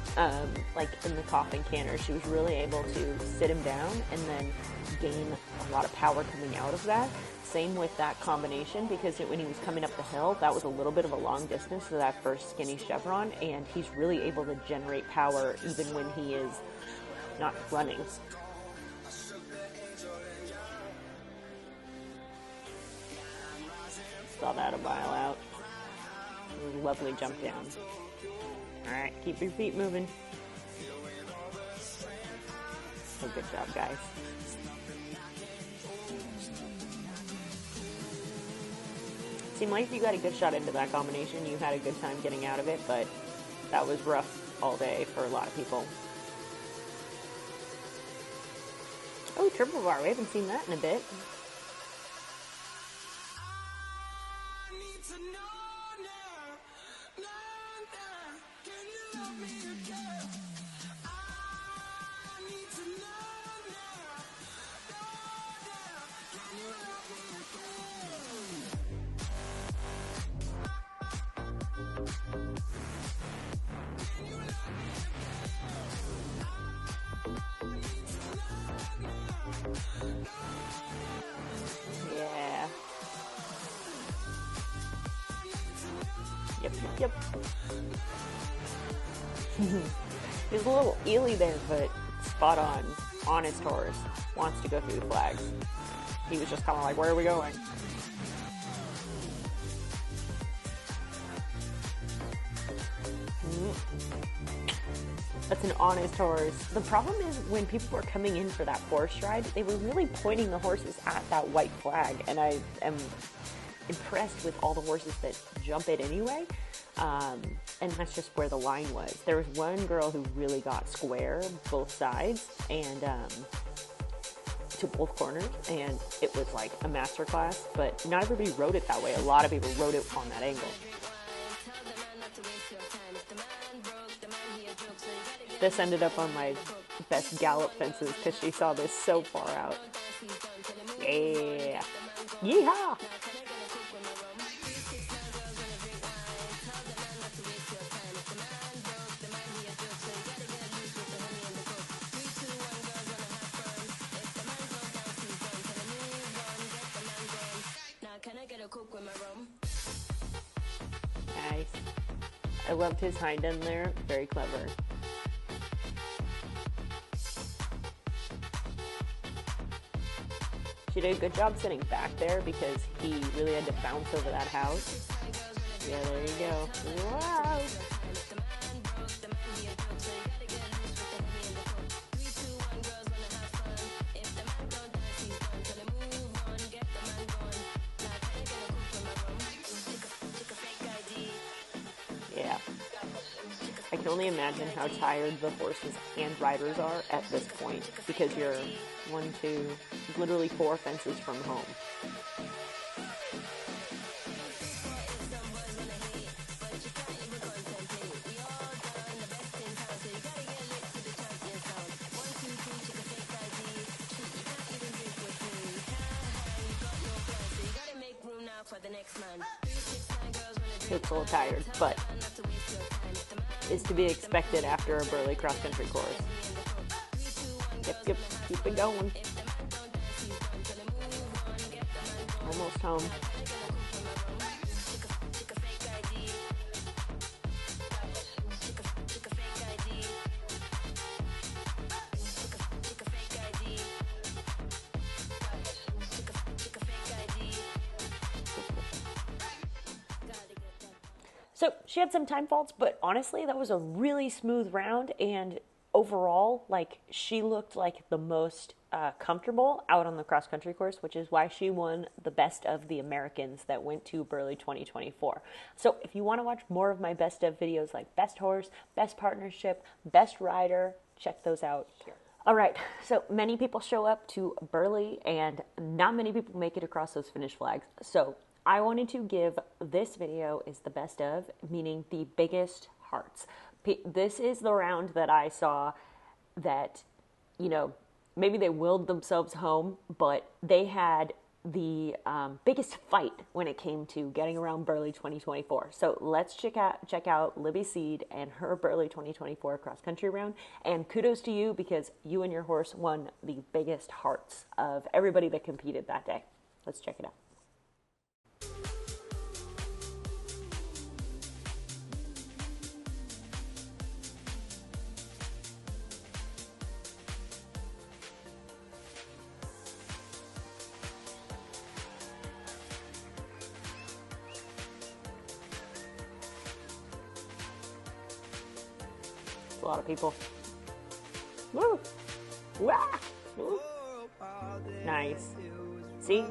Like in the Coffin Canter, she was really able to sit him down and then gain a lot of power coming out of that. Same with that combination, because when he was coming up the hill, that was a little bit of a long distance to that first skinny chevron, and he's really able to generate power even when he is not running. Saw that a mile out. It was a lovely jump down. Alright, keep your feet moving. So good job, guys. Seemed like if you got a good shot into that combination, you had a good time getting out of it, but that was rough all day for a lot of people. Oh, triple bar. We haven't seen that in a bit. Yep. He's a little eely there, but spot on. Honest horse. Wants to go through the flags. He was just kind of like, where are we going? That's an honest horse. The problem is when people were coming in for that horse ride, they were really pointing the horses at that white flag, and I am impressed with all the horses that jump it anyway. And that's just where the line was. There was one girl who really got square both sides and to both corners, and it was like a masterclass, but not everybody rode it that way. A lot of people rode it on that angle. This ended up on my best Gallop fences because she saw this so far out. Yeah. Yeehaw! Nice. I loved his hind end there. Very clever. She did a good job sitting back there because he really had to bounce over that house. Yeah, there you go. Wow. Yeah. I can only imagine how tired the horses and riders are at this point because you're literally 4 fences from home. It's a little tired, but is to be expected after a Burghley cross-country course. Yep, keep it going. Almost home. So she had some time faults, but honestly, that was a really smooth round, and overall, like, she looked like the most comfortable out on the cross-country course, which is why she won the best of the Americans that went to Burghley 2024. So if you want to watch more of my best of videos like best horse, best partnership, best rider, check those out here. All right, so many people show up to Burghley, and not many people make it across those finish flags. So I wanted to give this video is the best of, meaning the biggest, hearts. This is the round that I saw that, you know, maybe they willed themselves home, but they had the biggest fight when it came to getting around Burghley 2024. So let's check out Libby Seed and her Burghley 2024 cross country round. And kudos to you, because you and your horse won the biggest hearts of everybody that competed that day. Let's check it out. A lot of people. Woo! Wah! Woo! Nice. See?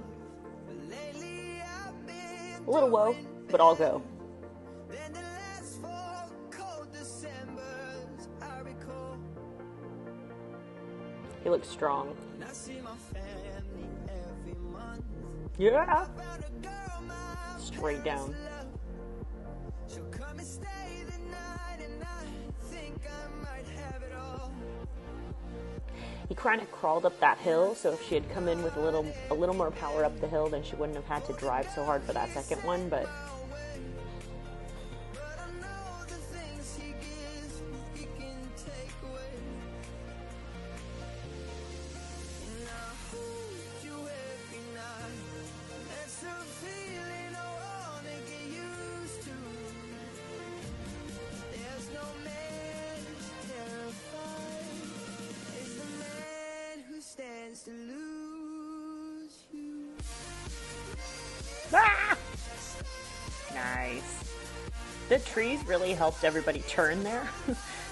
A little whoa, but I'll go. He looks strong. Yeah! Straight down. He kind of crawled up that hill, so if she had come in with a little more power up the hill, then she wouldn't have had to drive so hard for that second one, but ah! Nice. The trees really helped everybody turn there,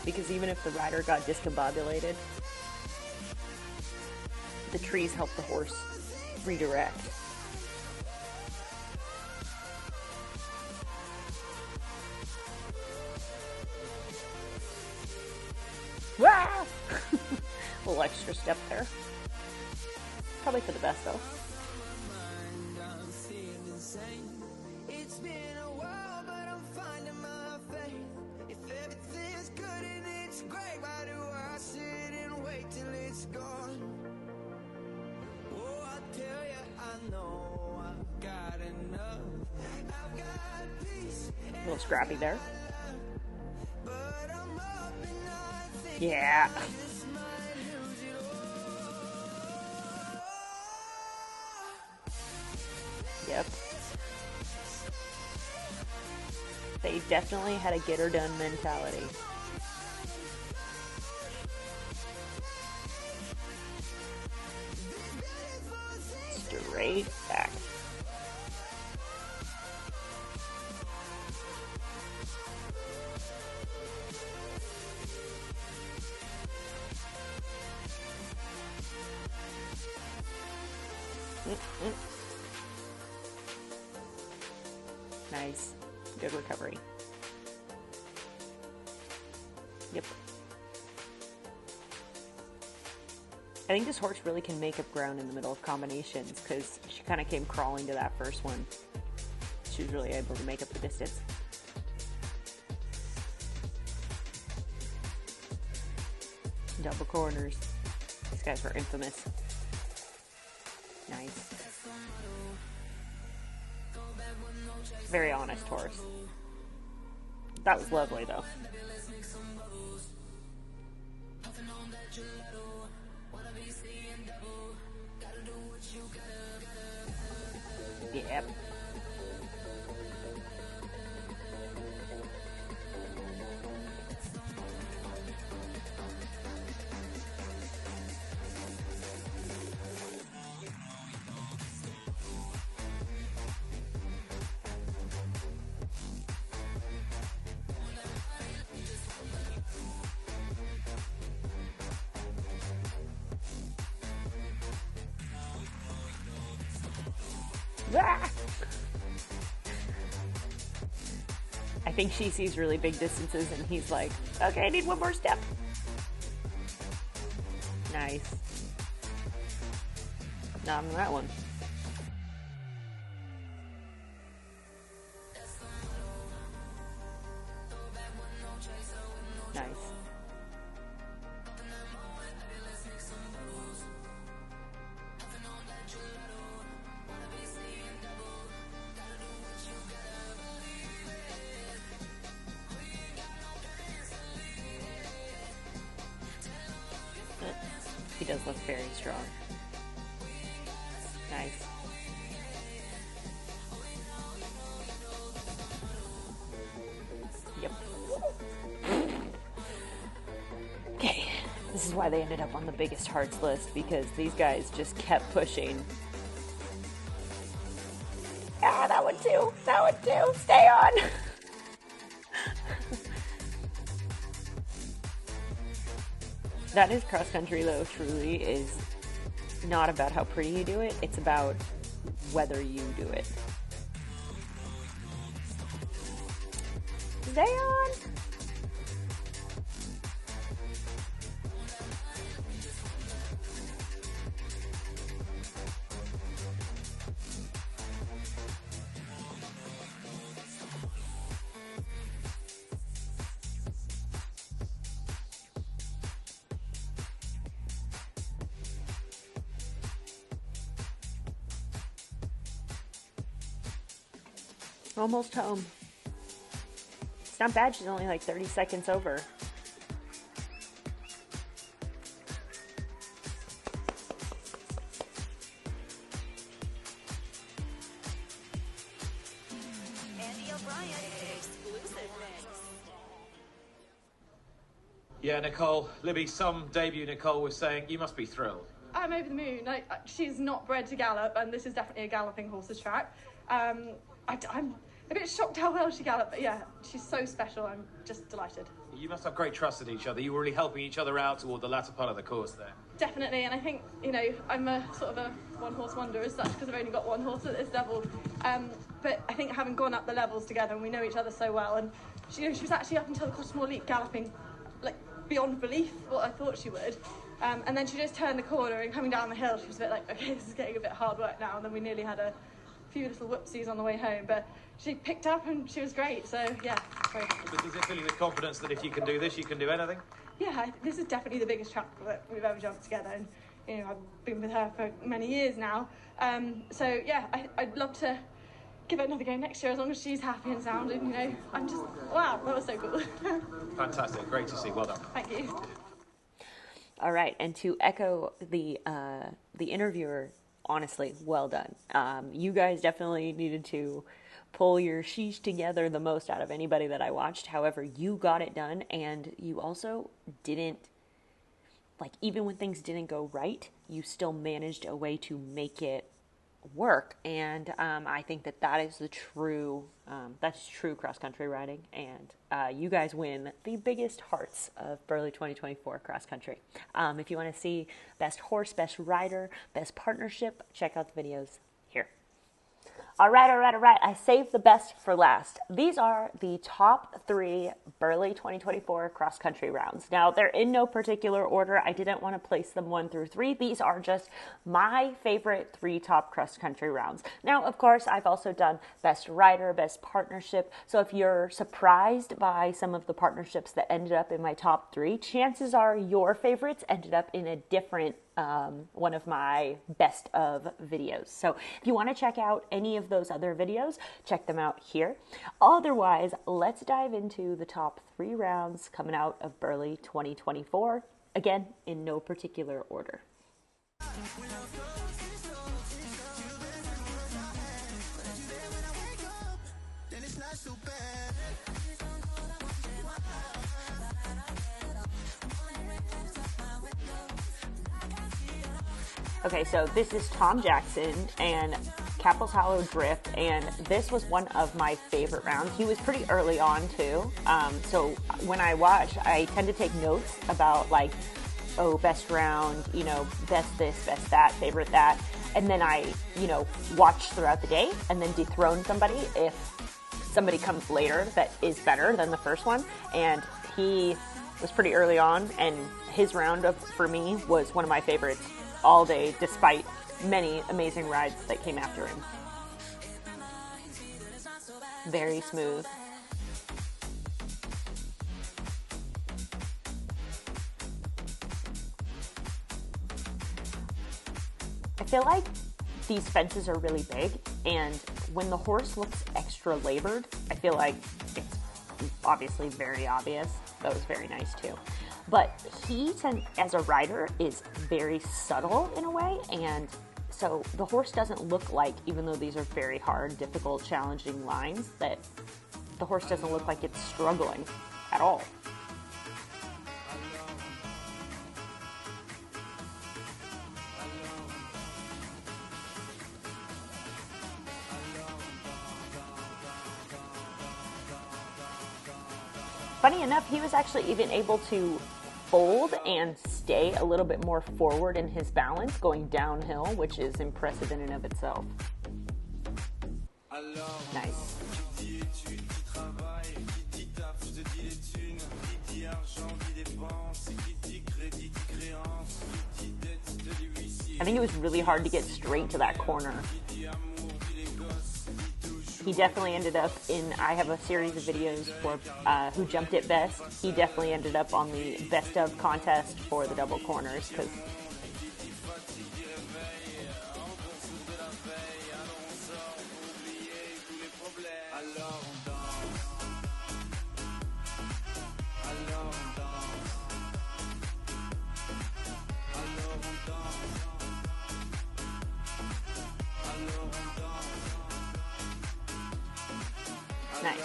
because even if the rider got discombobulated, the trees helped the horse redirect. Ah! A little extra step there. Probably for the best, though. A little scrappy there. Yeah. Yep. They definitely had a get her done mentality. Straight back. Nice. Good recovery. Yep. I think this horse really can make up ground in the middle of combinations, because she kind of came crawling to that first one. She was really able to make up the distance. Double corners. These guys were infamous. Nice. Very honest horse. That was lovely, though. Yep. Ah! I think she sees really big distances and he's like, okay, I need one more step. Nice. Not on that one. He does look very strong. Nice. Yep. Okay, this is why they ended up on the biggest hearts list, because these guys just kept pushing. Ah, that one too. That one too. Stay on. That is cross country, though, truly is not about how pretty you do it. It's about whether you do it. Stay on. Almost home. It's not bad, she's only like 30 seconds over. Yeah, Nicole, Libby, some debut Nicole was saying, you must be thrilled. I'm over the moon. She's not bred to gallop, and this is definitely a galloping horse's track. I'm a bit shocked how well she galloped, but yeah, she's so special. I'm just delighted. You must have great trust in each other. You were really helping each other out toward the latter part of the course there. Definitely, and I think, you know, I'm a sort of a one-horse wonder as such, because I've only got one horse at this level. But I think having gone up the levels together, and we know each other so well, and she was actually up until the Cottesmore Leap galloping, like, beyond belief what I thought she would. And then she just turned the corner, and coming down the hill, she was a bit like, okay, this is getting a bit hard work now, and then we nearly had a few little whoopsies on the way home, but she picked up and she was great, so yeah, great. But does it fill you with confidence that if you can do this, you can do anything? Yeah, this is definitely the biggest track that we've ever jumped together, and you know, I've been with her for many years now, so yeah, I'd love to give it another go next year as long as she's happy and sound, and you know, I'm just, wow, that was so cool. Fantastic, great to see, well done. Thank you. All right, and to echo the interviewer, honestly, well done. You guys definitely needed to pull your sheesh together the most out of anybody that I watched. However, you got it done, and you also didn't, like, even when things didn't go right, you still managed a way to make it work. And I think that is the true, that's true cross-country riding. And you guys win the biggest hearts of Burghley 2024 cross-country. If you want to see best horse, best rider, best partnership, check out the videos here. All right. I saved the best for last. These are the top 3 Burghley 2024 cross-country rounds. Now, they're in no particular order. I didn't want to place them 1 through 3. These are just my favorite 3 top cross-country rounds. Now, of course, I've also done best rider, best partnership. So if you're surprised by some of the partnerships that ended up in my top 3, chances are your favorites ended up in a different one of my best of videos. So if you want to check out any of those other videos, check them out here. Otherwise, let's dive into the top 3 rounds coming out of Burghley 2024. Again, in no particular order. Okay, so this is Tom Jackson and Capel's Hollow Drift, and this was one of my favorite rounds. He was pretty early on too, so when I watch, I tend to take notes about like, oh, best round, you know, best this, best that, favorite that, and then I, you know, watch throughout the day and then dethrone somebody if somebody comes later that is better than the first one. And he was pretty early on, and his round for me was one of my favorites all day, despite many amazing rides that came after him. Very smooth. I feel like these fences are really big, and when the horse looks extra labored, I feel like it's obviously very obvious. That was very nice too. But he, as a rider, is very subtle in a way, and so the horse doesn't look like, even though these are very hard, difficult, challenging lines, that the horse doesn't look like it's struggling at all. Funny enough, he was actually even able to fold and stay a little bit more forward in his balance going downhill, which is impressive in and of itself. Nice. I think it was really hard to get straight to that corner. He definitely ended up in, I have a series of videos for who jumped it best. He definitely ended up on the best of contest for the double corners, because nice.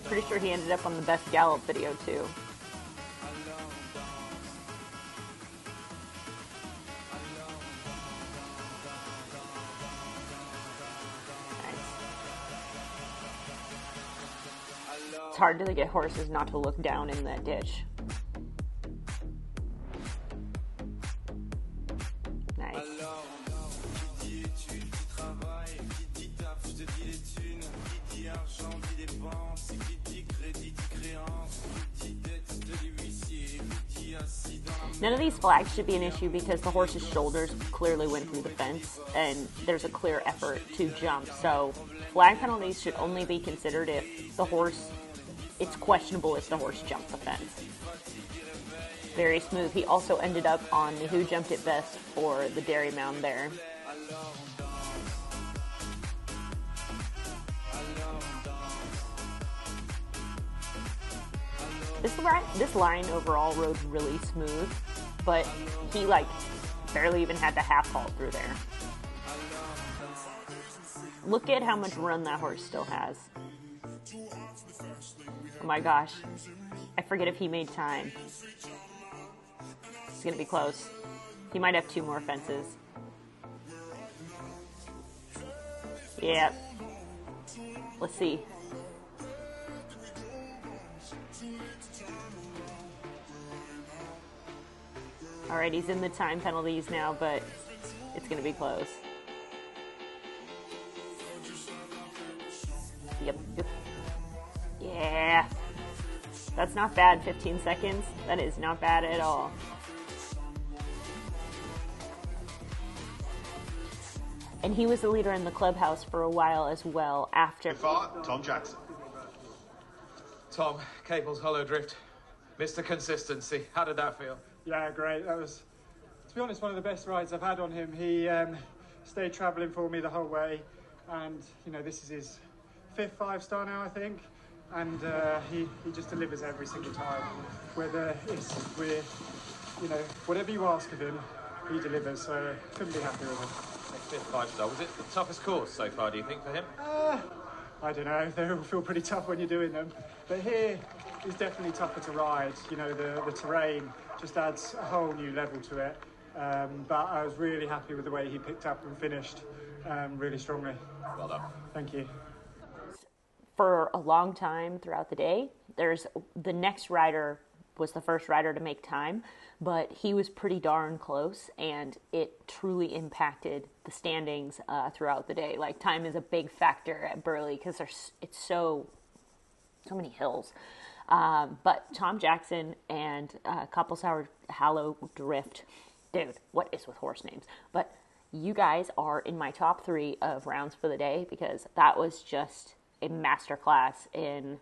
Pretty sure he ended up on the best Gallop video too. It's hard to get horses not to look down in that ditch. Nice. None of these flags should be an issue because the horse's shoulders clearly went through the fence and there's a clear effort to jump. So flag penalties should only be considered if the horse, it's questionable if the horse jumped the fence. Very smooth. He also ended up on the who jumped it best for the dairy mound there. This line overall rode really smooth, but he barely even had the half halt through there. Look at how much run that horse still has. Oh my gosh. I forget if he made time. It's gonna be close. He might have 2 more fences. Yeah. Let's see. Alright, he's in the time penalties now, but it's gonna be close. Yep. Yeah. That's not bad, 15 seconds. That is not bad at all. And he was the leader in the clubhouse for a while as well after. Tom Jackson. Tom, Cable's Hollow Drift. Mr. Consistency. How did that feel? Yeah, great. That was, to be honest, one of the best rides I've had on him. He stayed travelling for me the whole way. And, you know, this is his 5th 5-star now, I think. And he just delivers every single time. Whether it's whatever you ask of him, he delivers. So couldn't be happier with him. 5th 5-star. Was it the toughest course so far, do you think, for him? I don't know. They all feel pretty tough when you're doing them. But here is definitely tougher to ride. You know, the terrain just adds a whole new level to it. But I was really happy with the way he picked up and finished really strongly. Well done. Thank you. For a long time throughout the day, the next rider was the first rider to make time, but he was pretty darn close, and it truly impacted the standings throughout the day. Like, time is a big factor at Burghley because it's so many hills. But Tom Jackson and Couples Hollow Drift, dude, what is with horse names? But you guys are in my top 3 of rounds for the day because that was just a masterclass in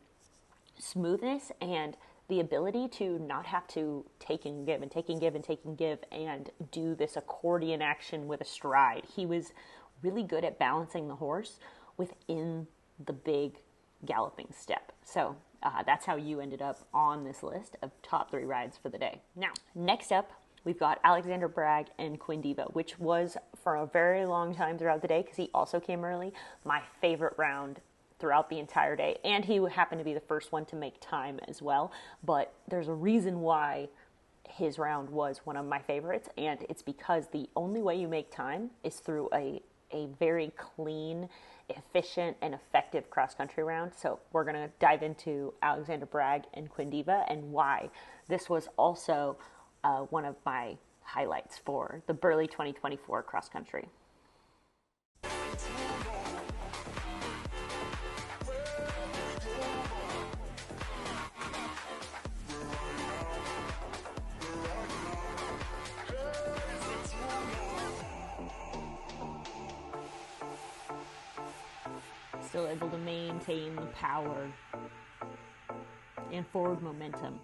smoothness and the ability to not have to take and give and take and give and take and give and do this accordion action with a stride. He was really good at balancing the horse within the big galloping step. So that's how you ended up on this list of top 3 rides for the day. Now, next up, we've got Alexander Bragg and Quinn Diva, which was for a very long time throughout the day, because he also came early, my favorite round throughout the entire day. And he happened to be the first one to make time as well. But there's a reason why his round was one of my favorites, and it's because the only way you make time is through a very clean, efficient, and effective cross-country round. So we're going to dive into Alexander Bragg and Quinn Diva and why this was also one of my highlights for the Burghley 2024 cross-country. Still able to maintain the power and forward momentum.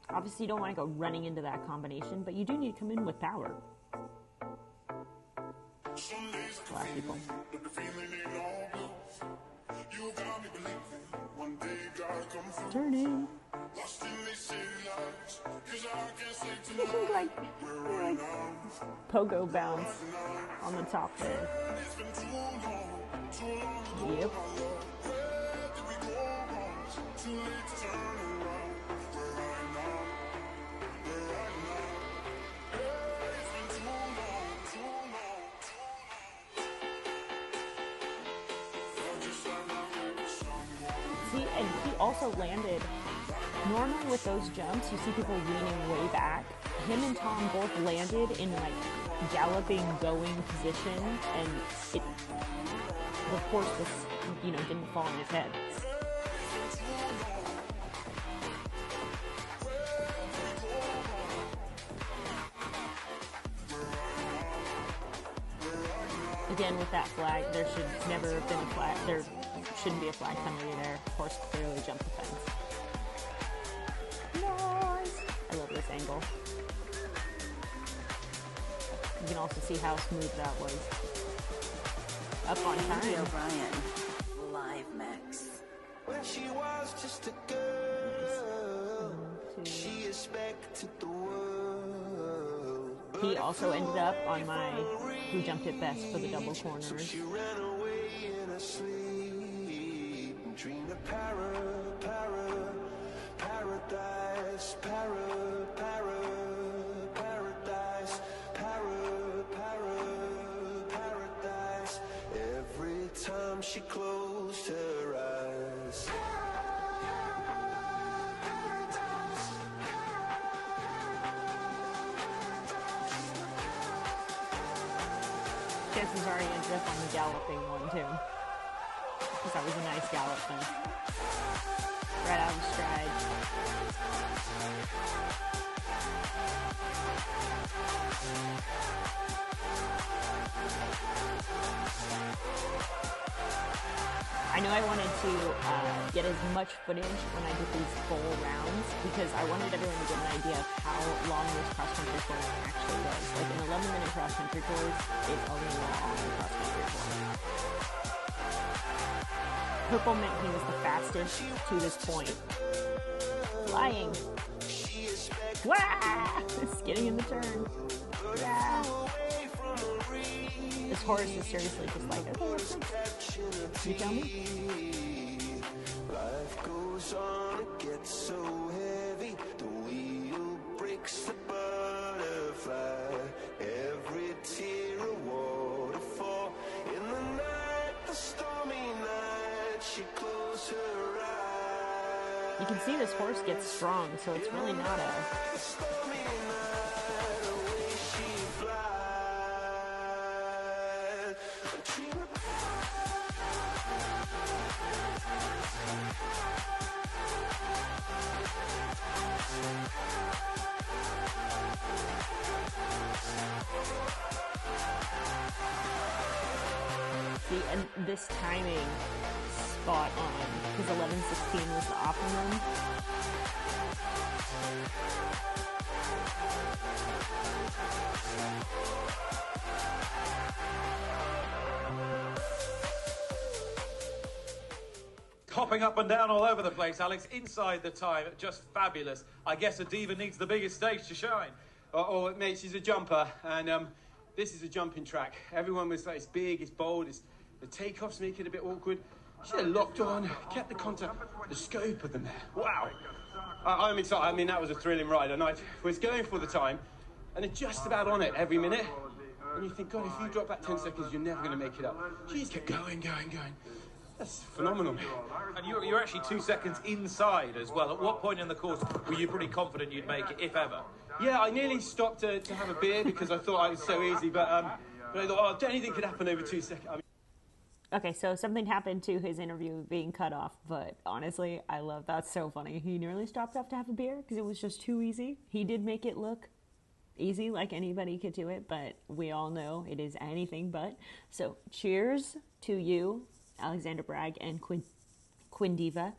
Obviously, you don't want to go running into that combination, but you do need to come in with power. A lot of people. Turning. like pogo bounce on the top there. Yep. See, and he also landed, normally with those jumps, you see people leaning way back. Him and Tom both landed in like galloping, going position, and it, the horse was, didn't fall on his head. Again, with that flag, there should never have been a flag. There shouldn't be a flag penalty there. Horse clearly jumped the fence. Nice! I love this angle. You can also see how smooth that was. Up on time. O'Brien, live mix. When she was just a girl, she expected the world. He also ended up on my who jumped it best for the double corners. She ran away in her sleep, dreamed of paradise, paradise, paradise. Every time she closed her eyes. Chances are he ended up on the galloping one too. Because that was a nice gallop thing. Right out of stride. I know I wanted to get as much footage when I did these full rounds because I wanted everyone to get an idea of how long this cross-country course actually was. Like an 11-minute cross-country course is a long cross-country course. Purple meant he was the fastest to this point. Flying. Wah! Skidding in the turn. Yeah. This horse is seriously just like, okay, what's next? You tell me? Life goes on, it gets so heavy. The wheel breaks the butterfly. Every tear a waterfall. In the night, the stormy night, she closed her eyes. You can see this horse gets strong, so it's really not a... See, and this timing spot on, because 11:16 was the optimum. Hopping up and down all over the place, Alex, inside the time, just fabulous. I guess a diva needs the biggest stage to shine. Oh, mate, she's a jumper, and this is a jumping track. Everyone was like, it's big, it's bold, the takeoffs make it a bit awkward. She had locked on, kept the contact, the scope of them there. Wow. I'm excited. I mean, that was a thrilling ride, and I was going for the time, and they're just about on it every minute. And you think, God, if you drop back 10 seconds, you're never going to make it up. She just kept going. That's phenomenal. And you're actually 2 seconds inside as well. At what point in the course were you pretty confident you'd make it, if ever? Yeah, I nearly stopped to have a beer because I thought it was so easy, but I thought, oh, anything could happen over 2 seconds. I mean, okay, so something happened to his interview being cut off, but honestly, I love that's so funny. He nearly stopped off to have a beer because it was just too easy. He did make it look easy, like anybody could do it, but we all know it is anything but. So cheers to you, Alexander Bragg and Queen Diva.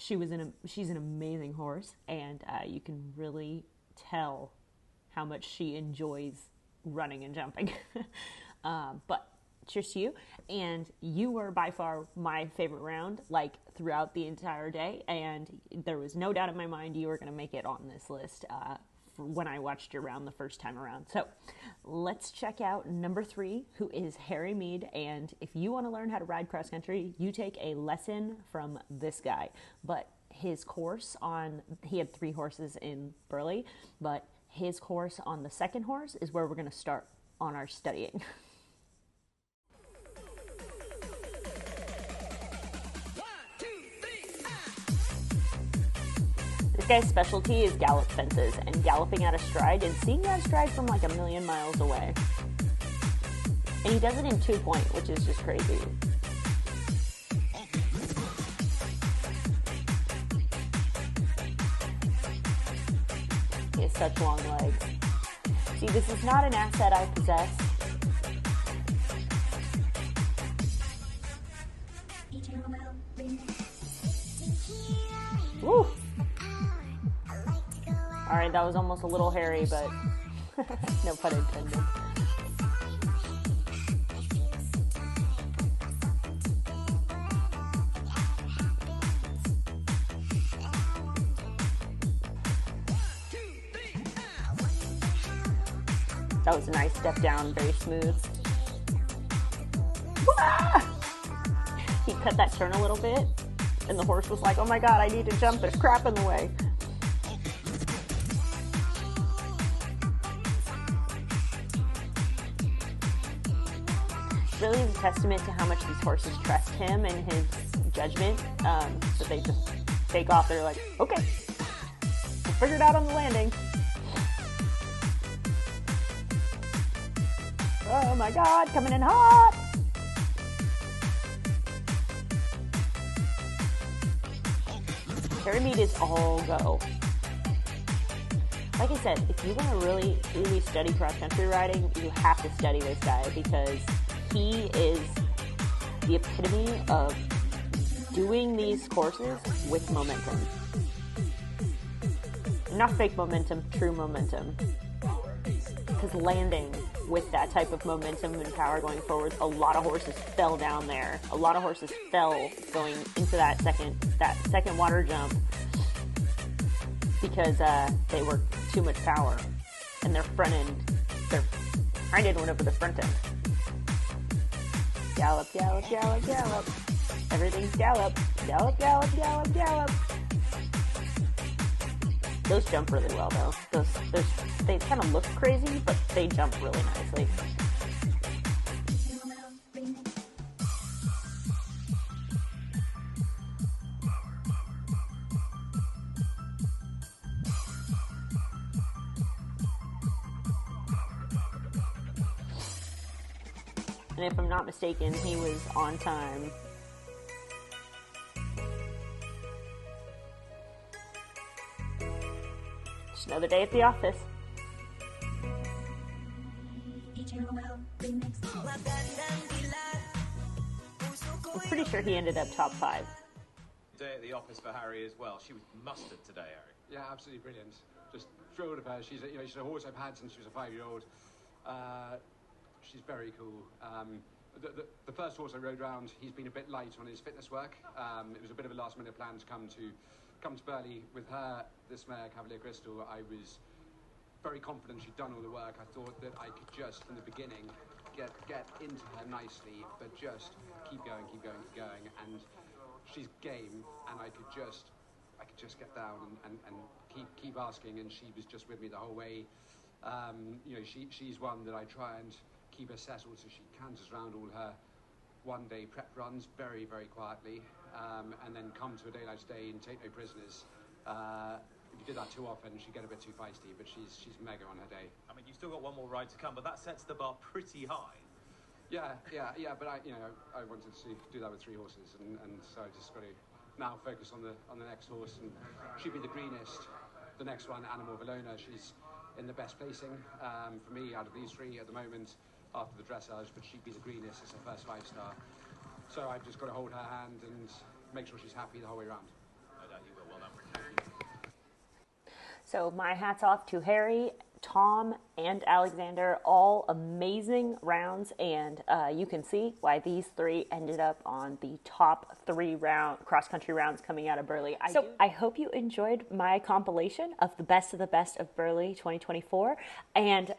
She's an amazing horse, and you can really tell how much she enjoys running and jumping. But cheers to you, and you were by far my favorite round, like throughout the entire day, and there was no doubt in my mind you were going to make it on this list when I watched your round the first time around. So let's check out number 3, who is Harry Mead. And if you want to learn how to ride cross country, you take a lesson from this guy. But his course he had 3 horses in Burghley, but his course on the second horse is where we're going to start on our studying. This guy's specialty is gallop fences and galloping out of stride and seeing that stride from like a million miles away. And he does it in 2-point, which is just crazy. He has such long legs. See, this is not an asset I possess. Woo! Alright, that was almost a little hairy, but no pun intended. That was a nice step down, very smooth. Wah! He cut that turn a little bit, and the horse was like, oh my god, I need to jump, there's crap in the way. Really is a testament to how much these horses trust him and his judgment. So they just take off. They're like, okay, we'll figure it out on the landing. Oh my god, coming in hot! Harry Mead is all go. Like I said, if you want to really, really study cross-country riding, you have to study this guy because he is the epitome of doing these courses with momentum. Not fake momentum, true momentum. Because landing with that type of momentum and power going forward, a lot of horses fell down there. A lot of horses fell going into that second water jump because they were too much power. And their hind end went over the front end. Gallop, gallop, gallop, gallop. Everything's gallop. Gallop, gallop, gallop, gallop. Those jump really well, though. They kind of look crazy, but they jump really nicely. And if I'm not mistaken, he was on time. Just another day at the office. I'm pretty sure he ended up top 5. Day at the office for Harry as well. She was mustard today, Harry. Yeah, absolutely brilliant. Just thrilled of her. She's a horse I've had since she was a 5-year-old. She's very cool. The first horse I rode round, he's been a bit light on his fitness work. It was a bit of a last-minute plan to come to Burghley with her. This mare, Cavalier Crystal, I was very confident she'd done all the work. I thought that I could just, from the beginning, get into her nicely, but just keep going, and she's game, and I could just get down and keep asking, and she was just with me the whole way. She's one that I try and keep her settled so she canters around all her one-day prep runs very, very quietly, and then come to a day like today and take no prisoners. If you did that too often, she'd get a bit too feisty, but she's mega on her day. I mean, you've still got one more ride to come, but that sets the bar pretty high. Yeah, but I wanted to do that with 3 horses, and so I just got to now focus on the next horse, and she'd be the greenest. The next one, Animal Valona, she's in the best placing for me out of these 3 at the moment after the dressage, but she'd be the greenest. It's her first 5-star, so I've just got to hold her hand and make sure she's happy the whole way around. No doubt you will. Well done. So my hat's off to Harry, Tom, and Alexander. All amazing rounds, and you can see why these 3 ended up on the top 3 cross-country rounds coming out of Burghley. I hope you enjoyed my compilation of the best of Burghley 2024, and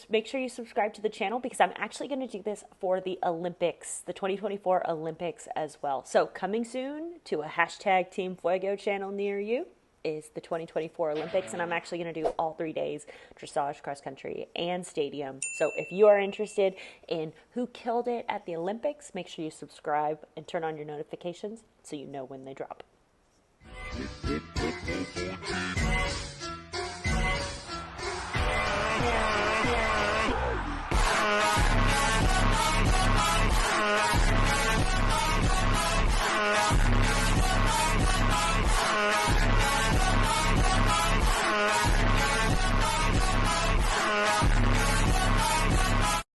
make sure you subscribe to the channel, because I'm actually going to do this for the Olympics, the 2024 Olympics as well. So coming soon to a hashtag Team Fuego channel near you is the 2024 Olympics, and I'm actually going to do all 3 days, dressage, cross country, and stadium. So if you are interested in who killed it at the Olympics, make sure you subscribe and turn on your notifications so you know when they drop.